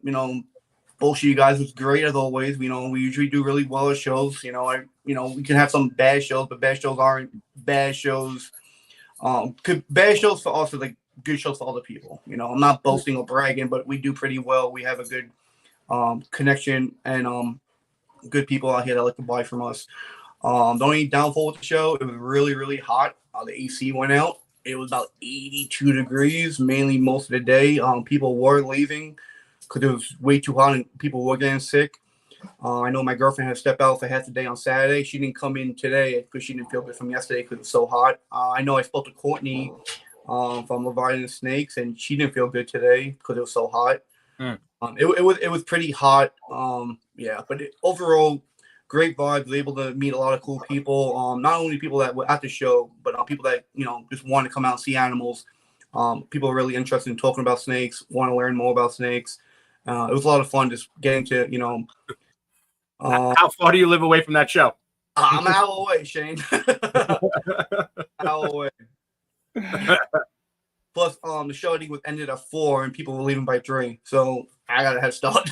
bullshit you guys. It was great as always. We usually do really well at shows. We can have some bad shows, but bad shows aren't bad shows. Bad shows for us are like good shows for other people. I'm not boasting or bragging, but we do pretty well. We have a good connection and good people out here that like to buy from us. The only downfall with the show, it was really, really hot. The AC went out. It was about 82 degrees, mainly most of the day. People were leaving because it was way too hot and people were getting sick. I know my girlfriend had to step out for half the day on Saturday. She didn't come in today because she didn't feel good from yesterday because it was so hot. I know I spoke to Courtney from Leviathan Snakes, and she didn't feel good today because it was so hot. It was pretty hot. But overall, great vibes. Was able to meet a lot of cool people. Not only people that were at the show, but people that just want to come out and see animals. People are really interested in talking about snakes, want to learn more about snakes. It was a lot of fun just getting to how far do you live away from that show? I'm an hour away, Shane. Hour away. Plus, the show I think was ended at 4, and people were leaving by 3, so I got a head start.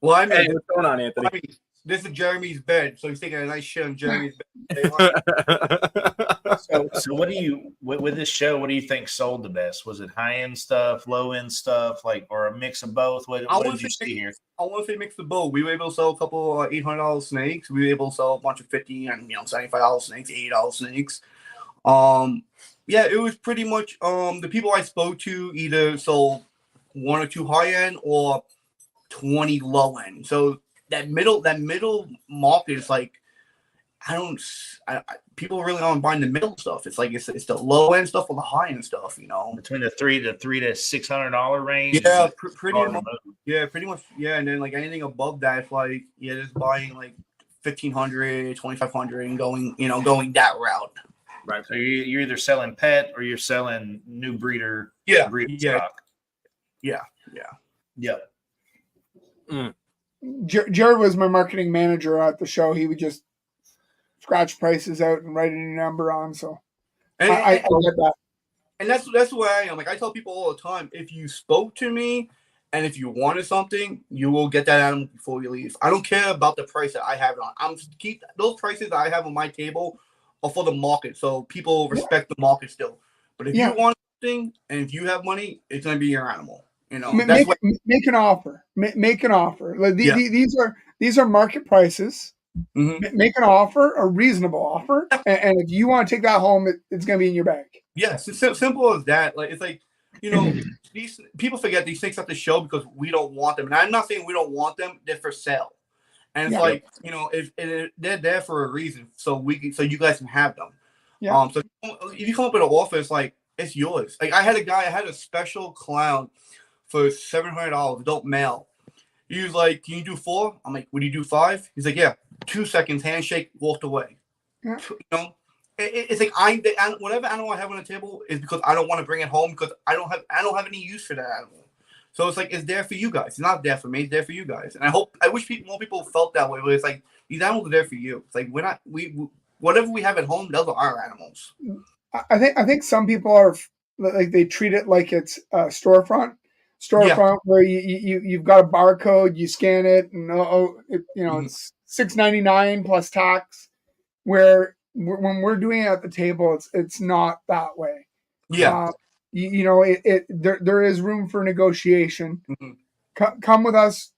Well, I mean, hey, what's going on, Anthony? This is Jeremy's bed, so he's taking a nice shit on Jeremy's bed. So what do you with this show? What do you think sold the best? Was it high end stuff, low end stuff, or a mix of both? What did you see here? I want to say mix the both. We were able to sell a couple $800 snakes. We were able to sell a bunch of $50 and $75 snakes, $80 snakes. It was pretty much the people I spoke to either sold 1 or 2 high end or 20 low end. So that middle market is like, people really aren't buying the middle stuff. It's like it's the low end stuff or the high end stuff, between the $300 to $600 range. Yeah, pretty much. Yeah, pretty much. Yeah, and then like anything above that, it's like just buying like $1,500, $2,500, and going that route. Right. So you're either selling pet or you're selling new breeder. Stock. Yeah. Jared was my marketing manager at the show. He would just scratch prices out and write a new number on. So I get that. And that's the way I am. Like I tell people all the time, if you spoke to me and if you wanted something, you will get that animal before you leave. I don't care about the price that I have it on. Keep those prices that I have on my table are for the market, so people respect the market still. But if you want something and if you have money, it's going to be your animal. Make an offer. Make an offer. These are market prices. Mm-hmm. Make an offer, a reasonable offer, and if you want to take that home, it's going to be in your bag. Yes, it's simple as that. Like it's like these people forget these things at the show because we don't want them, and I'm not saying we don't want them; they're for sale. And it's if they're there for a reason, so you guys can have them. Yeah. So if you come up with an offer, it's like it's yours. Like I had a special clown for $700 adult male. He was like, "Can you do 4?" I'm like, "Would you do 5?" He's like, "Yeah." 2 seconds, handshake, walked away. Yeah. It's like whatever animal I have on the table is because I don't want to bring it home because I don't have any use for that animal. So it's like it's there for you guys. It's not there for me. It's there for you guys. And I wish more people felt that way. Where it's like these animals are there for you. It's like whatever we have at home, those are our animals. I think some people are like they treat it like it's a storefront where you've got a barcode, you scan it, and it's $6.99 plus tax. Where when we're doing it at the table, it's not that way. Yeah. There is room for negotiation. Mm-hmm. Come with us.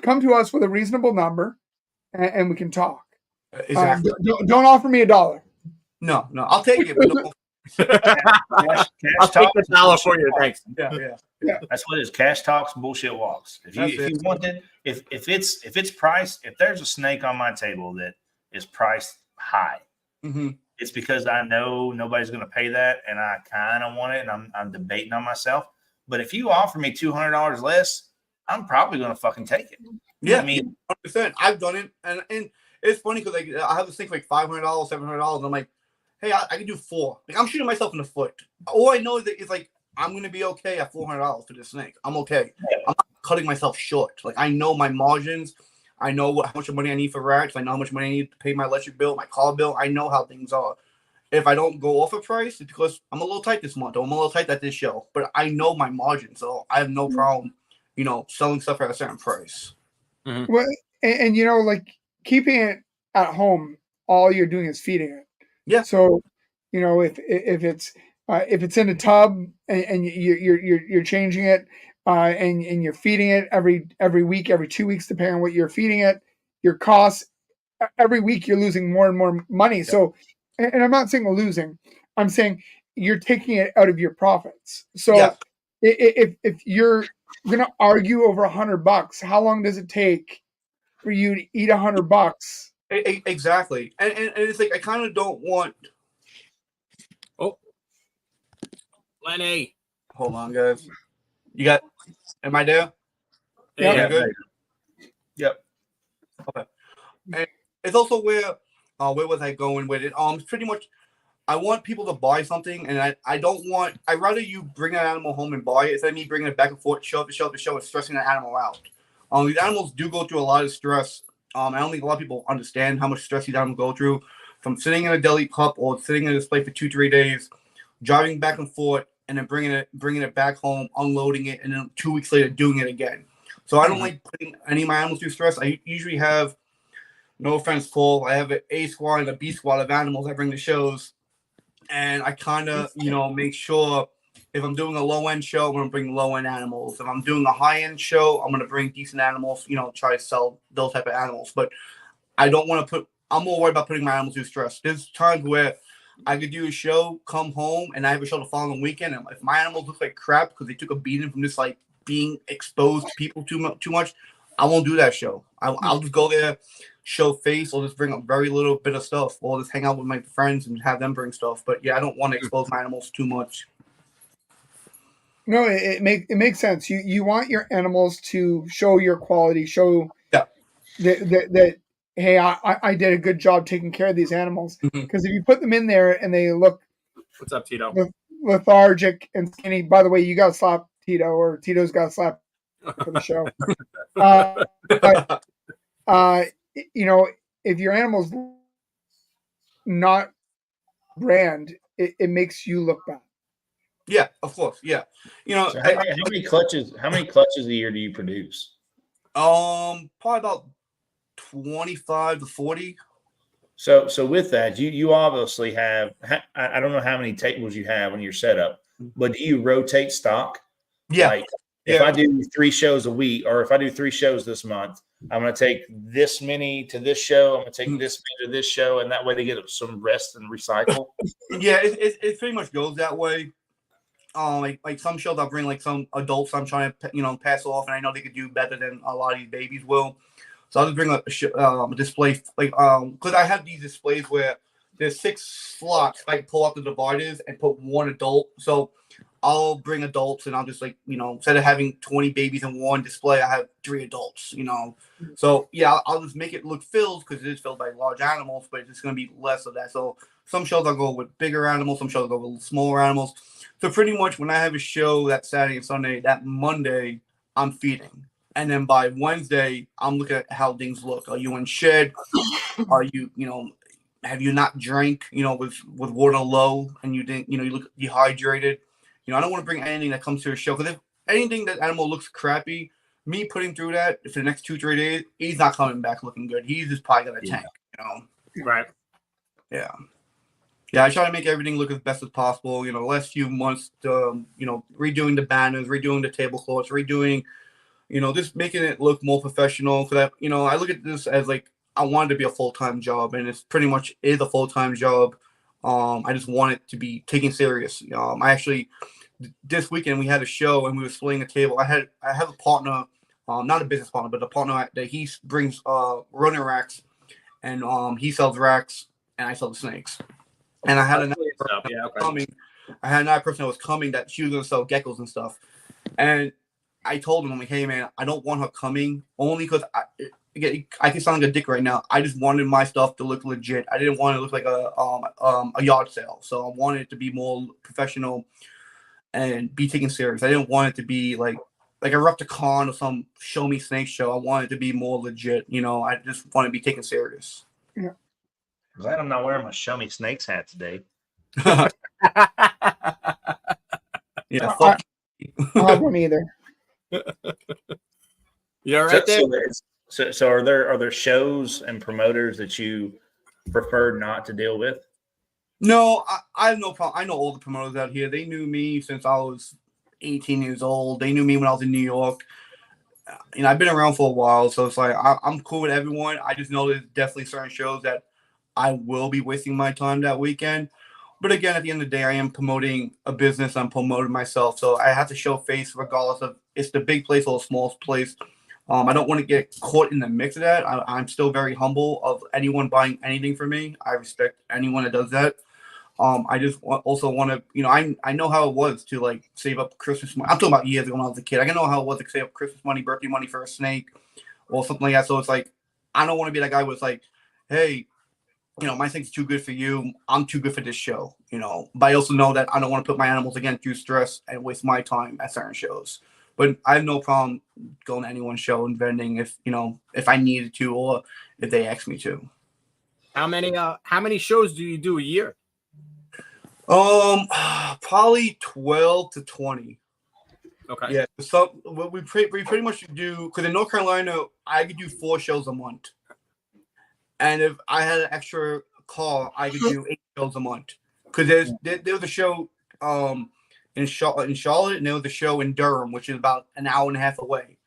come to us with a reasonable number, and we can talk. Exactly. Don't offer me $1. No, I'll take it. But don't. I'll take the $1 for you. Thanks. Yeah. That's what it is. Cash talks, bullshit walks. If you want it, if it's priced, if there's a snake on my table that is priced high, it's because I know nobody's going to pay that, and I kind of want it, and I'm debating on myself. But if you offer me $200 less, I'm probably going to fucking take it. Yeah, I mean, 100%. I've done it, and it's funny because like I have this thing for like $500, $700, and I'm like, hey, I can do 4. Like I'm shooting myself in the foot. All I know is that it's like I'm going to be okay at $400 for this snake. I'm okay. I'm not cutting myself short. Like I know my margins. I know how much money I need for racks. I know how much money I need to pay my electric bill, my car bill. I know how things are. If I don't go off a price, it's because I'm a little tight this month, or I'm a little tight at this show. But I know my margin, so I have no problem, selling stuff at a certain price. Well, and like keeping it at home, all you're doing is feeding it. Yeah. So, if it's in a tub and you're changing it, and you're feeding it every week, every 2 weeks, depending on what you're feeding it, your costs every week you're losing more and more money. Yeah. So, and I'm not saying losing, I'm saying you're taking it out of your profits. So, if you're gonna argue over $100, how long does it take for you to eat $100? Exactly, and it's like I kind of don't want. Oh, Lenny, hold on, guys. You got? Am I there? Yeah. Good. Yep. Okay. And it's also where was I going with it? Pretty much, I want people to buy something, and I don't want. I'd rather you bring an animal home and buy it instead of me bringing it back and forth, show to show and stressing that animal out. These animals do go through a lot of stress. I don't think a lot of people understand how much stress these animals go through from sitting in a deli pup or sitting in a display for 2-3 days, driving back and forth, and then bringing it back home, unloading it, and then 2 weeks later doing it again. So I don't like putting any of my animals through stress. I usually have, no offense, Paul, I have an A squad and a B squad of animals I bring to shows, and I kind of make sure if I'm doing a low end show, I'm gonna bring low end animals. If I'm doing a high end show, I'm gonna bring decent animals. Try to sell those type of animals. But I don't want to put. I'm more worried about putting my animals through stress. There's times where I could do a show, come home, and I have a show the following weekend. And if my animals look like crap because they took a beating from just like being exposed to people too much, I won't do that show. I'll just go there, show face, or just bring a very little bit of stuff, or just hang out with my friends and have them bring stuff. But yeah, I don't want to expose my animals too much. No, it makes sense. You want your animals to show your quality, show that hey, I did a good job taking care of these animals. Because if you put them in there and they look, what's up, Tito? Lethargic and skinny. By the way, you got to slap Tito, or Tito's got to slap for the show. If your animal's not brand, it makes you look bad. Yeah, of course. Yeah, So how many clutches a year do you produce? Probably about 25 to 40. So with that, you obviously have. I don't know how many tables you have on your setup, but do you rotate stock? Yeah. Like if I do 3 shows a week, or if I do 3 shows this month, I'm going to take this many to this show. I'm going to take this many to this show, and that way they get some rest and recycle. Yeah, it pretty much goes that way. Like some shows I'll bring like some adults I'm trying to pass off, and I know they could do better than a lot of these babies will. So I'll just bring a display because I have these displays where there's 6 slots. I can pull out the dividers and put 1 adult. So I'll bring adults, and I'll just instead of having 20 babies in one display, I have 3 adults. So yeah, I'll just make it look filled because it is filled by large animals, but it's going to be less of that. So some shows I'll go with bigger animals, some shows I'll go with smaller animals. So pretty much when I have a show that Saturday and Sunday, that Monday I'm feeding. And then by Wednesday, I'm looking at how things look. Are you in shed? Are you, have you not drank, with water low and you didn't, you look dehydrated? I don't want to bring anything that comes to a show because if anything that animal looks crappy, me putting through that for the next 2-3 days, he's not coming back looking good. He's just probably got a tank, Right. Yeah. Yeah, I try to make everything look as best as possible. The last few months, redoing the banners, redoing the tablecloths, redoing just making it look more professional. Because I look at this as like I want it to be a full-time job, and it's pretty much is a full-time job. I just want it to be taken serious. I actually this weekend we had a show and we were splitting a table. I have a partner, not a business partner, but a partner that he brings running racks, and he sells racks, and I sell the snakes. And I had another person that was coming that she was going to sell geckos and stuff. And I told him, I'm like, hey man, I don't want her coming only because I can sound like a dick right now. I just wanted my stuff to look legit. I didn't want it to look like a yard sale. So I wanted it to be more professional and be taken serious. I didn't want it to be like a Repticon or some show me snake show. I wanted it to be more legit. I just want to be taken serious. Yeah. Glad I'm not wearing my show me snakes hat today. Yeah, I don't have one either. You're right there. So are there shows and promoters that you prefer not to deal with? No, I have no problem. I know all the promoters out here. They knew me since I was 18 years old. They knew me when I was in New York. I've been around for a while, so it's like I'm cool with everyone. I just know there's definitely certain shows that I will be wasting my time that weekend. But again, at the end of the day, I am promoting a business. I'm promoting myself, so I have to show face regardless of it's the big place or the small place. I don't want to get caught in the mix of that. I'm still very humble of anyone buying anything from me. I respect anyone that does that. I just also want to, I know how it was to like save up Christmas money. I'm talking about years ago when I was a kid. I know how it was to save up Christmas money, birthday money for a snake or something like that. So it's like, I don't want to be that guy who's like, hey, my snake's too good for you. I'm too good for this show, But I also know that I don't want to put my animals again through stress and waste my time at certain shows. But I have no problem going to anyone's show and vending if I needed to or if they asked me to. How many shows do you do a year? Probably 12 to 20. Okay. Yeah. So what we pretty much do, because in North Carolina, I could do 4 shows a month. And if I had an extra car, I could do 8 shows a month. Because there was a show in Charlotte, and there was a show in Durham, which is about an hour and a half away.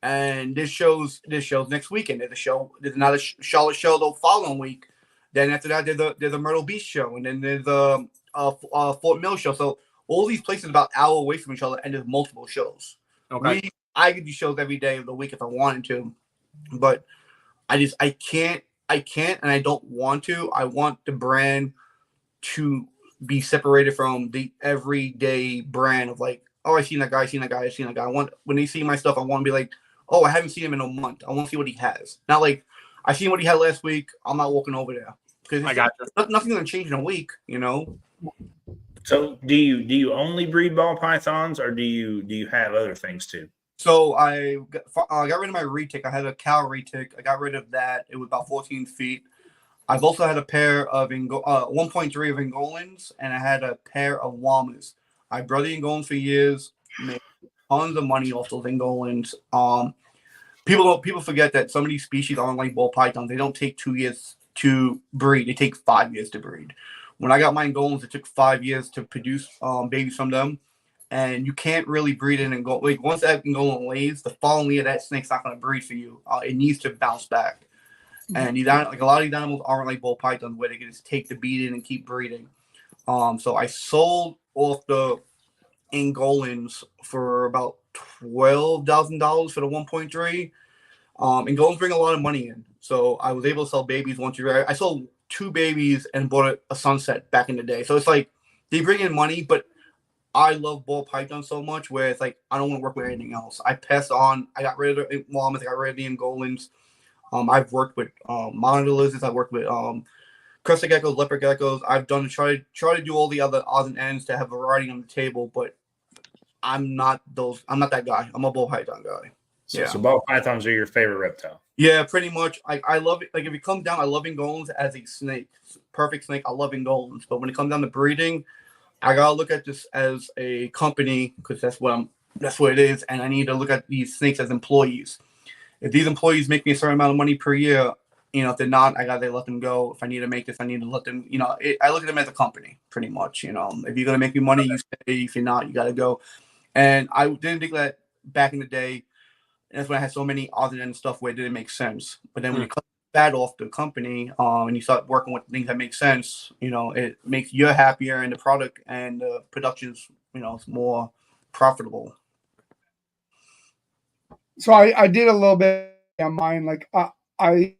And this show's next weekend. There's another Charlotte show the following week. Then after that, there's a Myrtle Beach show, and then there's a Fort Mill show. So all these places about an hour away from each other, and there's multiple shows. Okay. I could do shows every day of the week if I wanted to, but I can't, and I don't want to. I want the brand to be separated from the everyday brand of like, oh, I seen that guy. I want, when they see my stuff, I want to be like, oh, I haven't seen him in a month. I want to see what he has. Not like I seen what he had last week. I'm not walking over there because nothing's gonna change in a week, So do you only breed ball pythons, or do you have other things too? So I got rid of my retic. I had a cow retic. I got rid of that. It was about 14 feet. I've also had a pair of 1.3 of Angolans, and I had a pair of Llamas. I bred the Angolans for years, made tons of money off those Angolans. People forget that some of these species aren't like ball pythons. They don't take 2 years to breed. They take 5 years to breed. When I got my Angolans, it took 5 years to produce babies from them. And you can't really breed an Angolan. Like once that Angolan lays, the following year that snake's not going to breed for you. It needs to bounce back. And a lot of these animals aren't like ball pythons where they can just take the beating and keep breeding. So I sold off the Angolans for about $12,000 for the 1.3. Angolans bring a lot of money in. So I was able to sell babies once you. I sold 2 babies and bought a sunset back in the day. So it's like they bring in money, but I love ball python so much where it's like I don't want to work with anything else. I passed on. I got rid of the Llamas. I got rid of the Angolans. I've worked with monitor lizards. I've worked with crested geckos, leopard geckos. I've done try to do all the other odds and ends to have variety on the table, but I'm not that guy. I'm a ball python guy. So ball pythons are your favorite reptile? Yeah, pretty much. I love it. Like if it comes down, I love Angolans as a snake. Perfect snake. I love Angolans. But when it comes down to breeding, I gotta look at this as a company because that's what it is, and I need to look at these snakes as employees. If these employees make me a certain amount of money per year, if they're not, I gotta let them go. If I need to make this, I need to let them. I look at them as a company, pretty much. If you're gonna make me money, you stay. If you're not, you gotta go. And I didn't think that back in the day. And that's when I had so many odds and ends stuff where it didn't make sense. But then when you cut that off the company, and you start working with things that make sense, it makes you happier, and the product and the production's, it's more profitable. So I did a little bit on mine. Like I,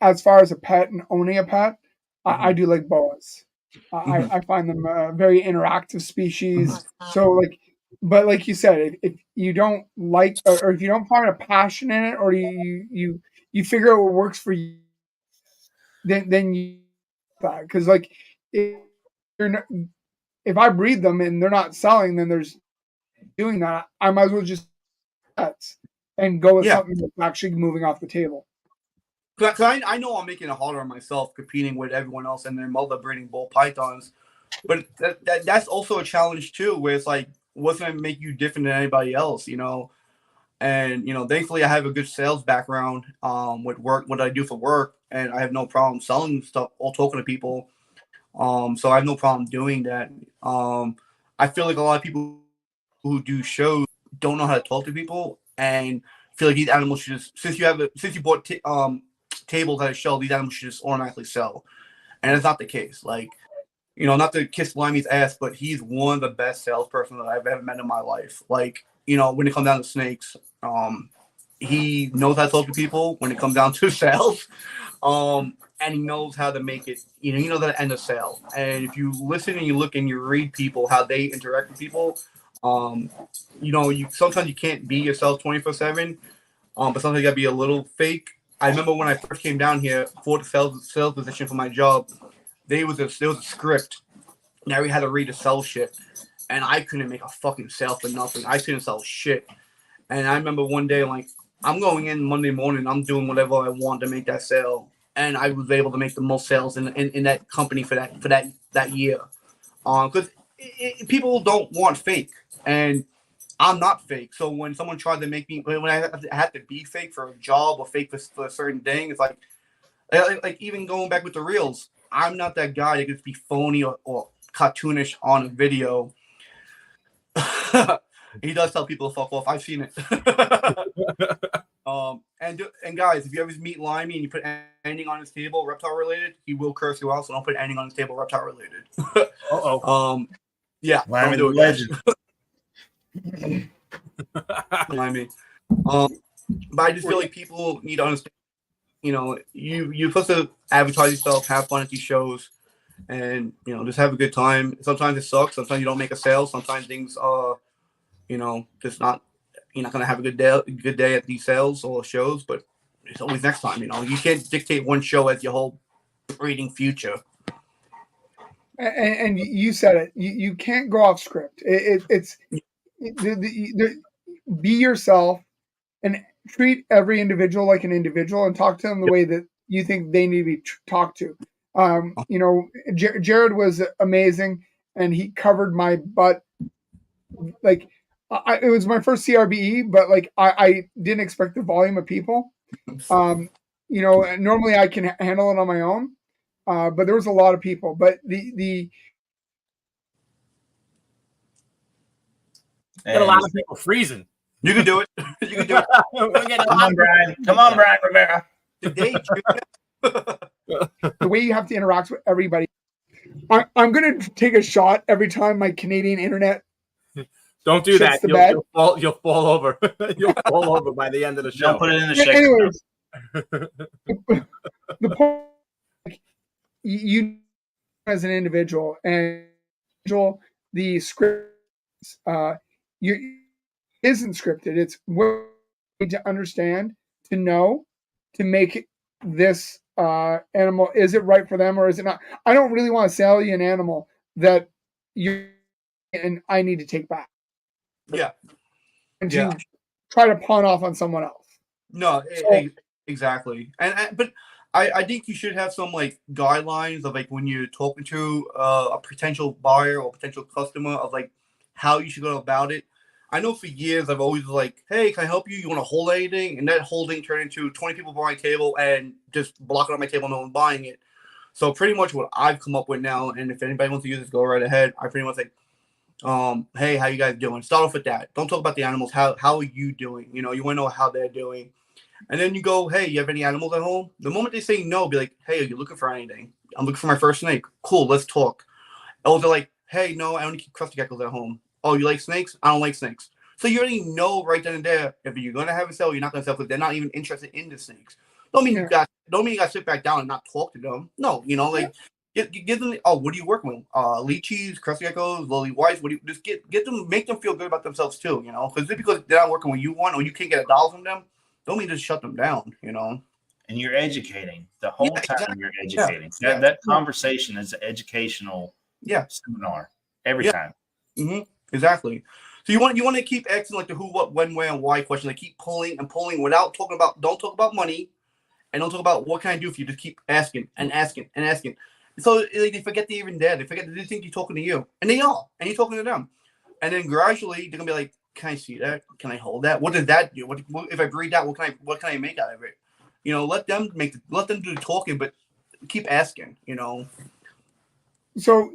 as far as a pet and owning a pet, I do like boas. I find them a very interactive species. So but like you said, if you don't like, or if you don't find a passion in it, or you figure out what works for you, then you, because like if you're not, if I breed them and they're not selling, then there's doing that. I might as well just pets and go with something that's actually moving off the table. Cause I know I'm making it harder on myself competing with everyone else and their mother breeding bull pythons, but that's also a challenge too, where it's like, what's going to make you different than anybody else, And thankfully I have a good sales background with work, what I do for work, and I have no problem selling stuff or talking to people. So I have no problem doing that. I feel like a lot of people who do shows don't know how to talk to people, and feel like these animals should just, since you bought tables at a show, these animals should just automatically sell, and it's not the case. Like, not to kiss Limey's ass, but he's one of the best salesperson that I've ever met in my life. Like, when it comes down to snakes, he knows how to talk to people when it comes down to sales, and he knows how to make it. He knows how to end a sale. And if you listen and you look and you read people, how they interact with people, you sometimes you can't be yourself 24/7, but sometimes you gotta be a little fake. I remember when I first came down here for the sales position for my job, there was a script. Now we had to read to sell shit, and I couldn't make a fucking sale for nothing. I couldn't sell shit. And I remember one day, like, I'm going in Monday morning, I'm doing whatever I want to make that sale, and I was able to make the most sales in that company for that year. Because people don't want fake, and I'm not fake. So when someone tried to make me, when I had to be fake for a job or fake for a certain thing, it's like even going back with the reels, I'm not that guy that could be phony or cartoonish on a video. He does tell people to fuck off. I've seen it. And guys, if you ever meet Limey and you put anything on his table reptile related, he will curse you out. So don't put anything on his table reptile related. Yeah, Limey don't do the legend. Limey. But I just feel like people need to understand. You're supposed to advertise yourself, have fun at these shows, and just have a good time. Sometimes it sucks. Sometimes you don't make a sale. Sometimes things are, just not. You're not gonna have a good day at these sales or shows, but it's always next time. You can't dictate one show as your whole breeding future. And you said it. You can't go off script. It's be yourself and treat every individual like an individual and talk to them the way that you think they need to be talked to. Jared was amazing, and he covered my butt. Like, it was my first CRBE, but like I didn't expect the volume of people. Normally I can handle it on my own, but there was a lot of people. But the Got a lot of people freezing. You can do it. You can do it. Come on, Brian. Come on, Brian Rivera. The way you have to interact with everybody. I'm going to take a shot every time my Canadian internet. Don't do that. You'll fall over. You'll fall over by the end of the show. Don't put it in the shaker. Anyways, the point, you as an individual, and the script isn't scripted. It's what you need to understand, to know, to make this animal, is it right for them or is it not? I don't really want to sell you an animal that I need to take back. Yeah. And to try to pawn off on someone else. No, exactly. But I think you should have some like guidelines of like when you're talking to a potential buyer or potential customer of like how you should go about it. I know for years I've always like, hey, can I help you? You want to hold anything? And that holding turned into 20 people buying my table and just blocking on my table, no one buying it. So pretty much what I've come up with now, and if anybody wants to use this, go right ahead. I pretty much like, Hey, how you guys doing? Start off with that. Don't talk about the animals. How are you doing? You want to know how they're doing. And then you go, hey, you have any animals at home? The moment they say no, be like, hey, are you looking for anything? I'm looking for my first snake. Cool, let's talk. Oh, they're like, hey, no, I only keep crusty geckos at home. Oh, you like snakes? I don't like snakes. So you already know right then and there if you're gonna have a sale, you're not gonna sell because they're not even interested in the snakes. Don't mean you got to sit back down and not talk to them. No, give them. Oh, what are you working with? Lychees, crusty geckos, lily whites. What do you just get them? Make them feel good about themselves too. Because just because they're not working when you want or you can't get $1 from them, don't mean to shut them down. And you're educating the whole time. Exactly. You're educating. Yeah. That conversation is an educational seminar every time. Mm-hmm. Exactly. So you want to keep asking like the who, what, when, where, and why question. Like keep pulling and pulling without talking about. Don't talk about money, and don't talk about what can I do for you. Just keep asking and asking and asking. So they forget they're even there. They forget they think you're talking to you, and they are, and you're talking to them. And then gradually they're gonna be like, "Can I see that? Can I hold that? What does that do? What if I breed that? What can I make out of it?" Let them do the talking, but keep asking. So,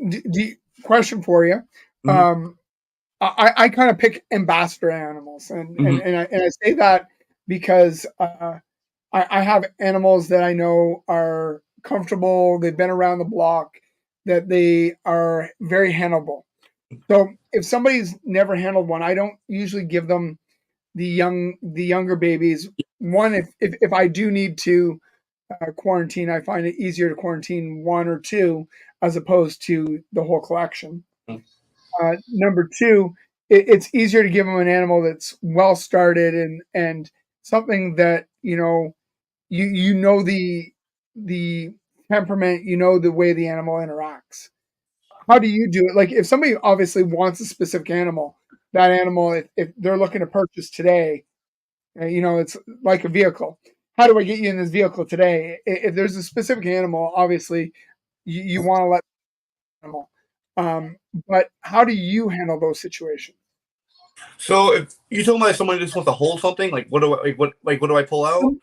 question for you. Mm-hmm. I kind of pick ambassador animals, and I say that because I have animals that I know are comfortable. They've been around the block, that they are very handleable. So if somebody's never handled one, I don't usually give them the younger babies. One, if I do need to quarantine, I find it easier to quarantine one or two as opposed to the whole collection. Number two, it's easier to give them an animal that's well started and something that you know the temperament, the way the animal interacts. How do you do it? Like if somebody obviously wants a specific animal, that animal, if they're looking to purchase today, it's like a vehicle. How do I get you in this vehicle today? If there's a specific animal, obviously you want to let the animal. But how do you handle those situations? So if you're talking about someone who just wants to hold something, like what do I pull out?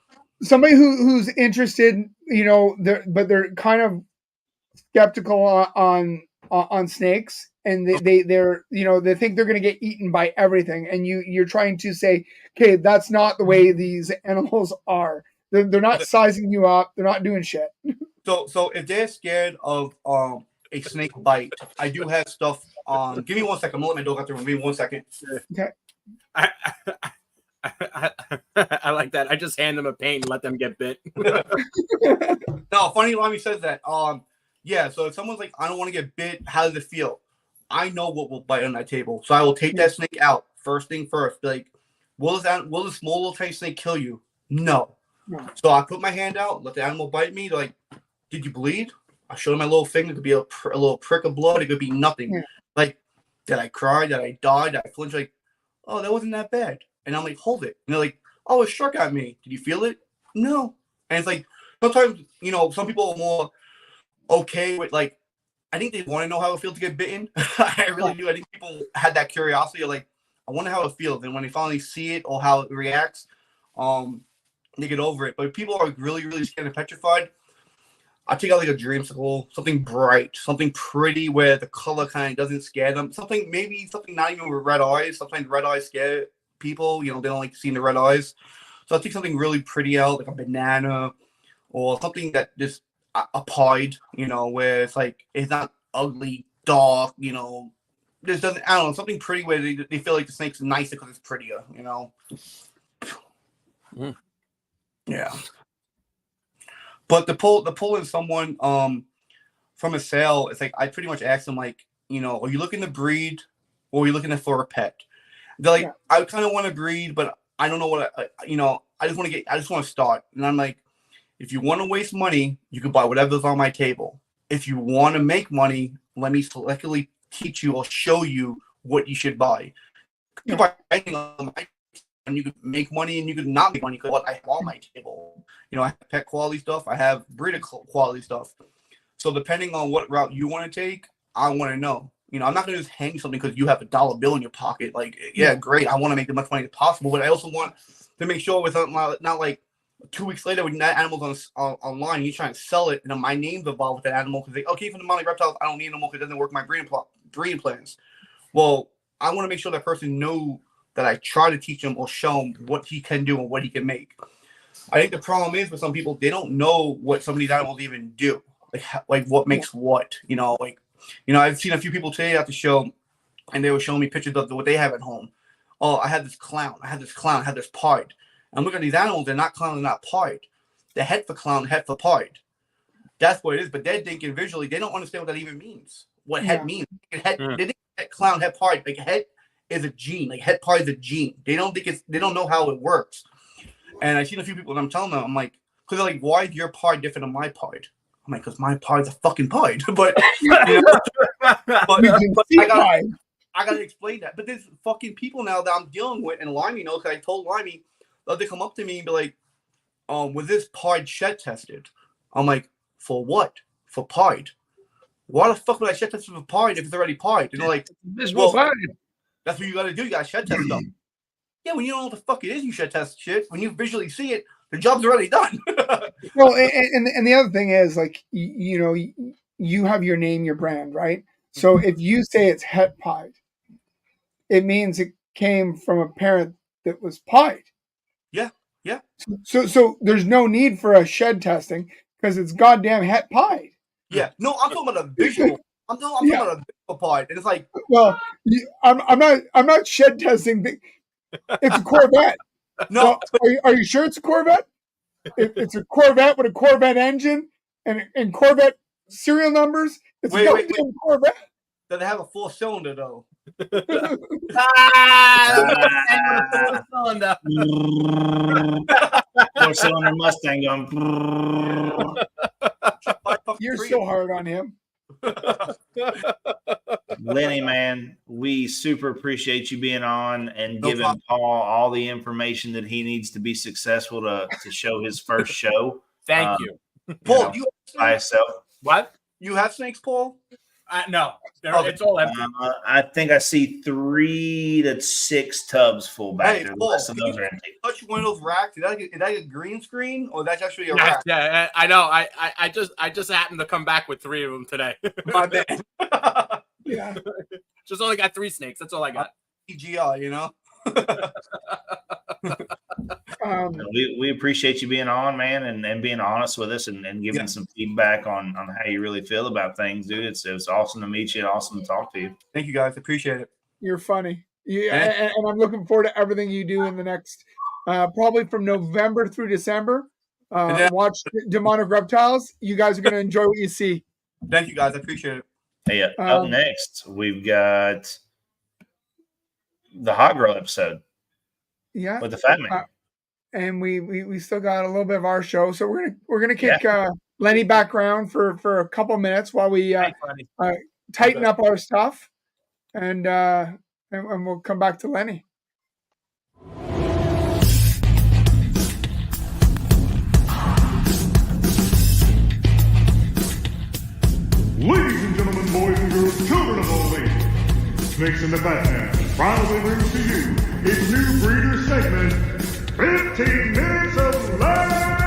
Somebody who's interested, but they're kind of skeptical on snakes, and they're they think they're going to get eaten by everything, and you're trying to say, okay, that's not the way these animals are. They're not sizing you up. They're not doing shit. So if they're scared of a snake bite, I do have stuff. Give me 1 second. I'm gonna let my dog out there. Give me 1 second. Okay. I like that. I just hand them a paint and let them get bit. No, funny Lammy says that. Yeah, so if someone's like, I don't want to get bit, how does it feel? I know what will bite on that table. So I will take that snake out first thing first. Be like, will the small little tiny snake kill you? No. So I put my hand out, let the animal bite me. They're like, did you bleed? I show them my little finger. It could be a little prick of blood. It could be nothing. Yeah. Like, did I cry? Did I die? Did I flinch? Like, oh, that wasn't that bad. And I'm like, hold it. And they're like, oh, it struck at me. Did you feel it? No. And it's like, sometimes, some people are more okay with, like, I think they want to know how it feels to get bitten. I really do. I think people had that curiosity of, like, I wonder how it feels. And when they finally see it or how it reacts, they get over it. But people are really, really scared and petrified. I take out like a dreamsicle, something bright, something pretty where the color kind of doesn't scare them. Something not even with red eyes. Sometimes red eyes scare people. They don't like seeing the red eyes. So I take something really pretty out, like a banana or something that just a pied, where it's like it's not ugly, dark, this doesn't. I don't know, something pretty where they feel like the snake's nicer because it's prettier, Yeah. But the pulling someone from a sale, it's like I pretty much ask them like, are you looking to breed or are you looking for a pet? They're like, I kind of want to breed, but I don't know what I just want to start. And I'm like, if you want to waste money, you can buy whatever's on my table. If you want to make money, let me selectively teach you or show you what you should buy. You buy anything on my table, and you could make money and you could not make money because what I have on my table. I have pet quality stuff. I have breeder quality stuff. So depending on what route you want to take, I want to know. I'm not going to just hang something because you have $1 bill in your pocket. Like, yeah, great. I want to make as much money as possible, but I also want to make sure it's not like 2 weeks later when that animal's online, you try and sell it, and my name's involved with that animal because from the Demonic Reptiles, I don't need an animal because it doesn't work my breeding plans. Well, I want to make sure that person know that I try to teach him or show him what he can do and what he can make. I think the problem is with some people, they don't know what some of these animals even do, like what makes what. I've seen a few people today at the show, and they were showing me pictures of what they have at home. Oh, I had this clown, I had this pied. I'm looking at these animals, they're not clown, they're not pied. The head for clown, head for pied. That's what it is. But they're thinking visually, they don't understand what that even means. What head means. They think head clown, head pied. Like head is a gene. Like head pied is a gene. They don't know how it works. And I've seen a few people, and I'm telling them, I'm like, because they're like, why is your pied different than my pied? I'm like, because my pied's a fucking pied. But, I gotta explain that. But there's fucking people now that I'm dealing with, and Limey knows, because I told Limey, they come up to me and be like, was this pied shed tested? I'm like, for what? For pied? Why the fuck would I shed test for pied if it's already pied? And they're like, well, that's what you gotta do. You gotta shed test stuff. Yeah, when you don't know what the fuck it is, you shed test shit. When you visually see it, the job's already done. Well, and the other thing is, like, you have your name, your brand, right? So if you say it's het pied, it means it came from a parent that was pied. Yeah. So there's no need for a shed testing because it's goddamn het pied. Yeah. No, I'm talking about a visual. I'm talking about a visual pied, and it's like, well, I'm not shed testing. It's a Corvette. No, are you sure it's a Corvette? It's a Corvette with a Corvette engine and Corvette serial numbers. It's a goddamn Corvette. Does it have a 4-cylinder though? 4-cylinder Mustang going. You're so hard on him. Lenny, man, we super appreciate you being on and giving Paul all the information that he needs to be successful to show his first show. Thank you. Paul, you by yourself. What? You have snakes, Paul? No, it's all empty. I think I see 3 to 6 tubs full back there. Paul, The rest of those are empty. Touch one of those racks. Is that a green screen or that's actually a rack? Yeah, I know. I just happened to come back with 3 of them today. My bad. Yeah. Just only got 3 snakes. That's all I got. PGI, you know. We appreciate you being on, man, and being honest with us and giving some feedback on how you really feel about things, dude. It's awesome to meet you and awesome to talk to you. Thank you, guys. Appreciate it. You're funny. And I'm looking forward to everything you do in the next, probably from November through December. Watch Demonic Reptiles. You guys are going to enjoy what you see. Thank you, guys. I appreciate it. Hey, up next, we've got the Hot Girl episode. Yeah, with the Fat Man. And we still got a little bit of our show, so we're gonna kick Lenny back around for a couple minutes while we tighten up our stuff, and we'll come back to Lenny. Ladies and gentlemen, boys and girls, children of all ages, Snakes in the Batman proudly brings to you its new breeder segment, 15 Minutes of Lame!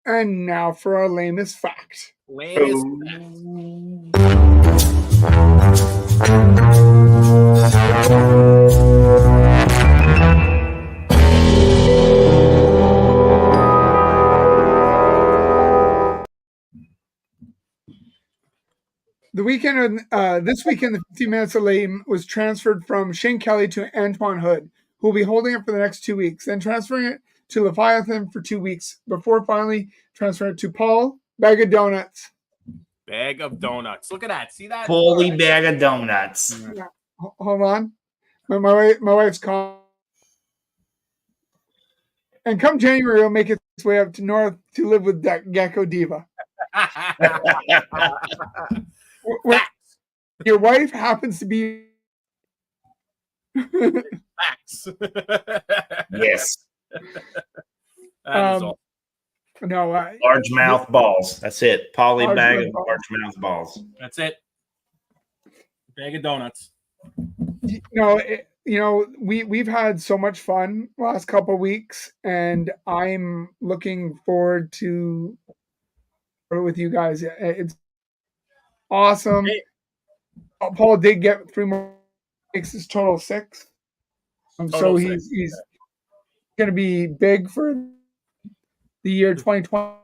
And now for our lamest fact. Lamest The weekend, this weekend, the 15 Minutes of Lame was transferred from Shane Kelly to Antoine Hood, who will be holding it for the next 2 weeks, then transferring it to Leviathan for 2 weeks, before finally transferring it to Paul Bag of Donuts. Bag of Donuts. Look at that. See that? Paulie Bag of Donuts. Yeah. Hold on. My wife's calling. And come January, he'll make its way up to north to live with Gecko Diva. Your wife happens to be Facts. Yes. No, largemouth balls. That's it. Poly bag of largemouth balls. That's it. Bag of donuts. We've had so much fun last couple of weeks, and I'm looking forward to with you guys. It's awesome. Paul did get 3 more, makes his total 6. So he's going to be big for the year 2020.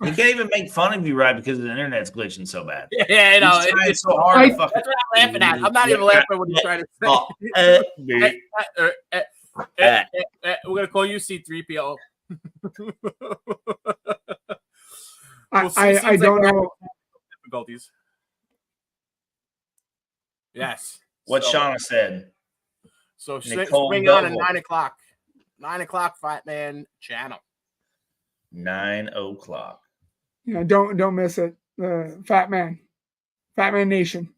He can't even make fun of you, right? Because the internet's glitching so bad. Yeah, you know, he's trying so hard to fucking. That's what I'm laughing at. I'm not even laughing at what he's trying to say. We're gonna call you C3PO. I don't know difficulties. Yes. What Shauna said. So swing on at 9 o'clock. 9 o'clock, Fat Man channel. 9 o'clock. Yeah, don't miss it. Fat Man Nation.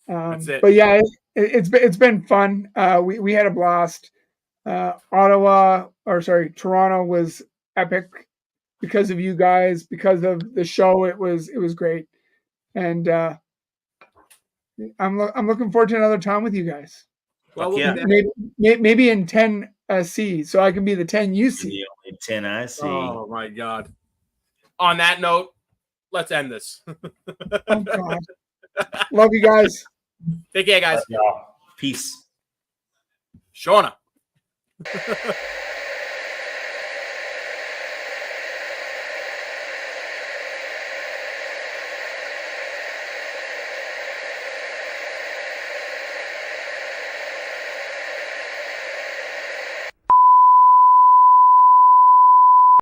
That's it. But yeah, it's been fun. We had a blast. Toronto was epic because of you guys, because of the show. It was great, and I'm looking forward to another time with you guys. Well, yeah. Maybe in 10 C, so I can be the 10 UC. The only 10 I see. Oh my God. On that note, let's end this. Oh God. Love you guys. Take care, guys. Peace. Shauna.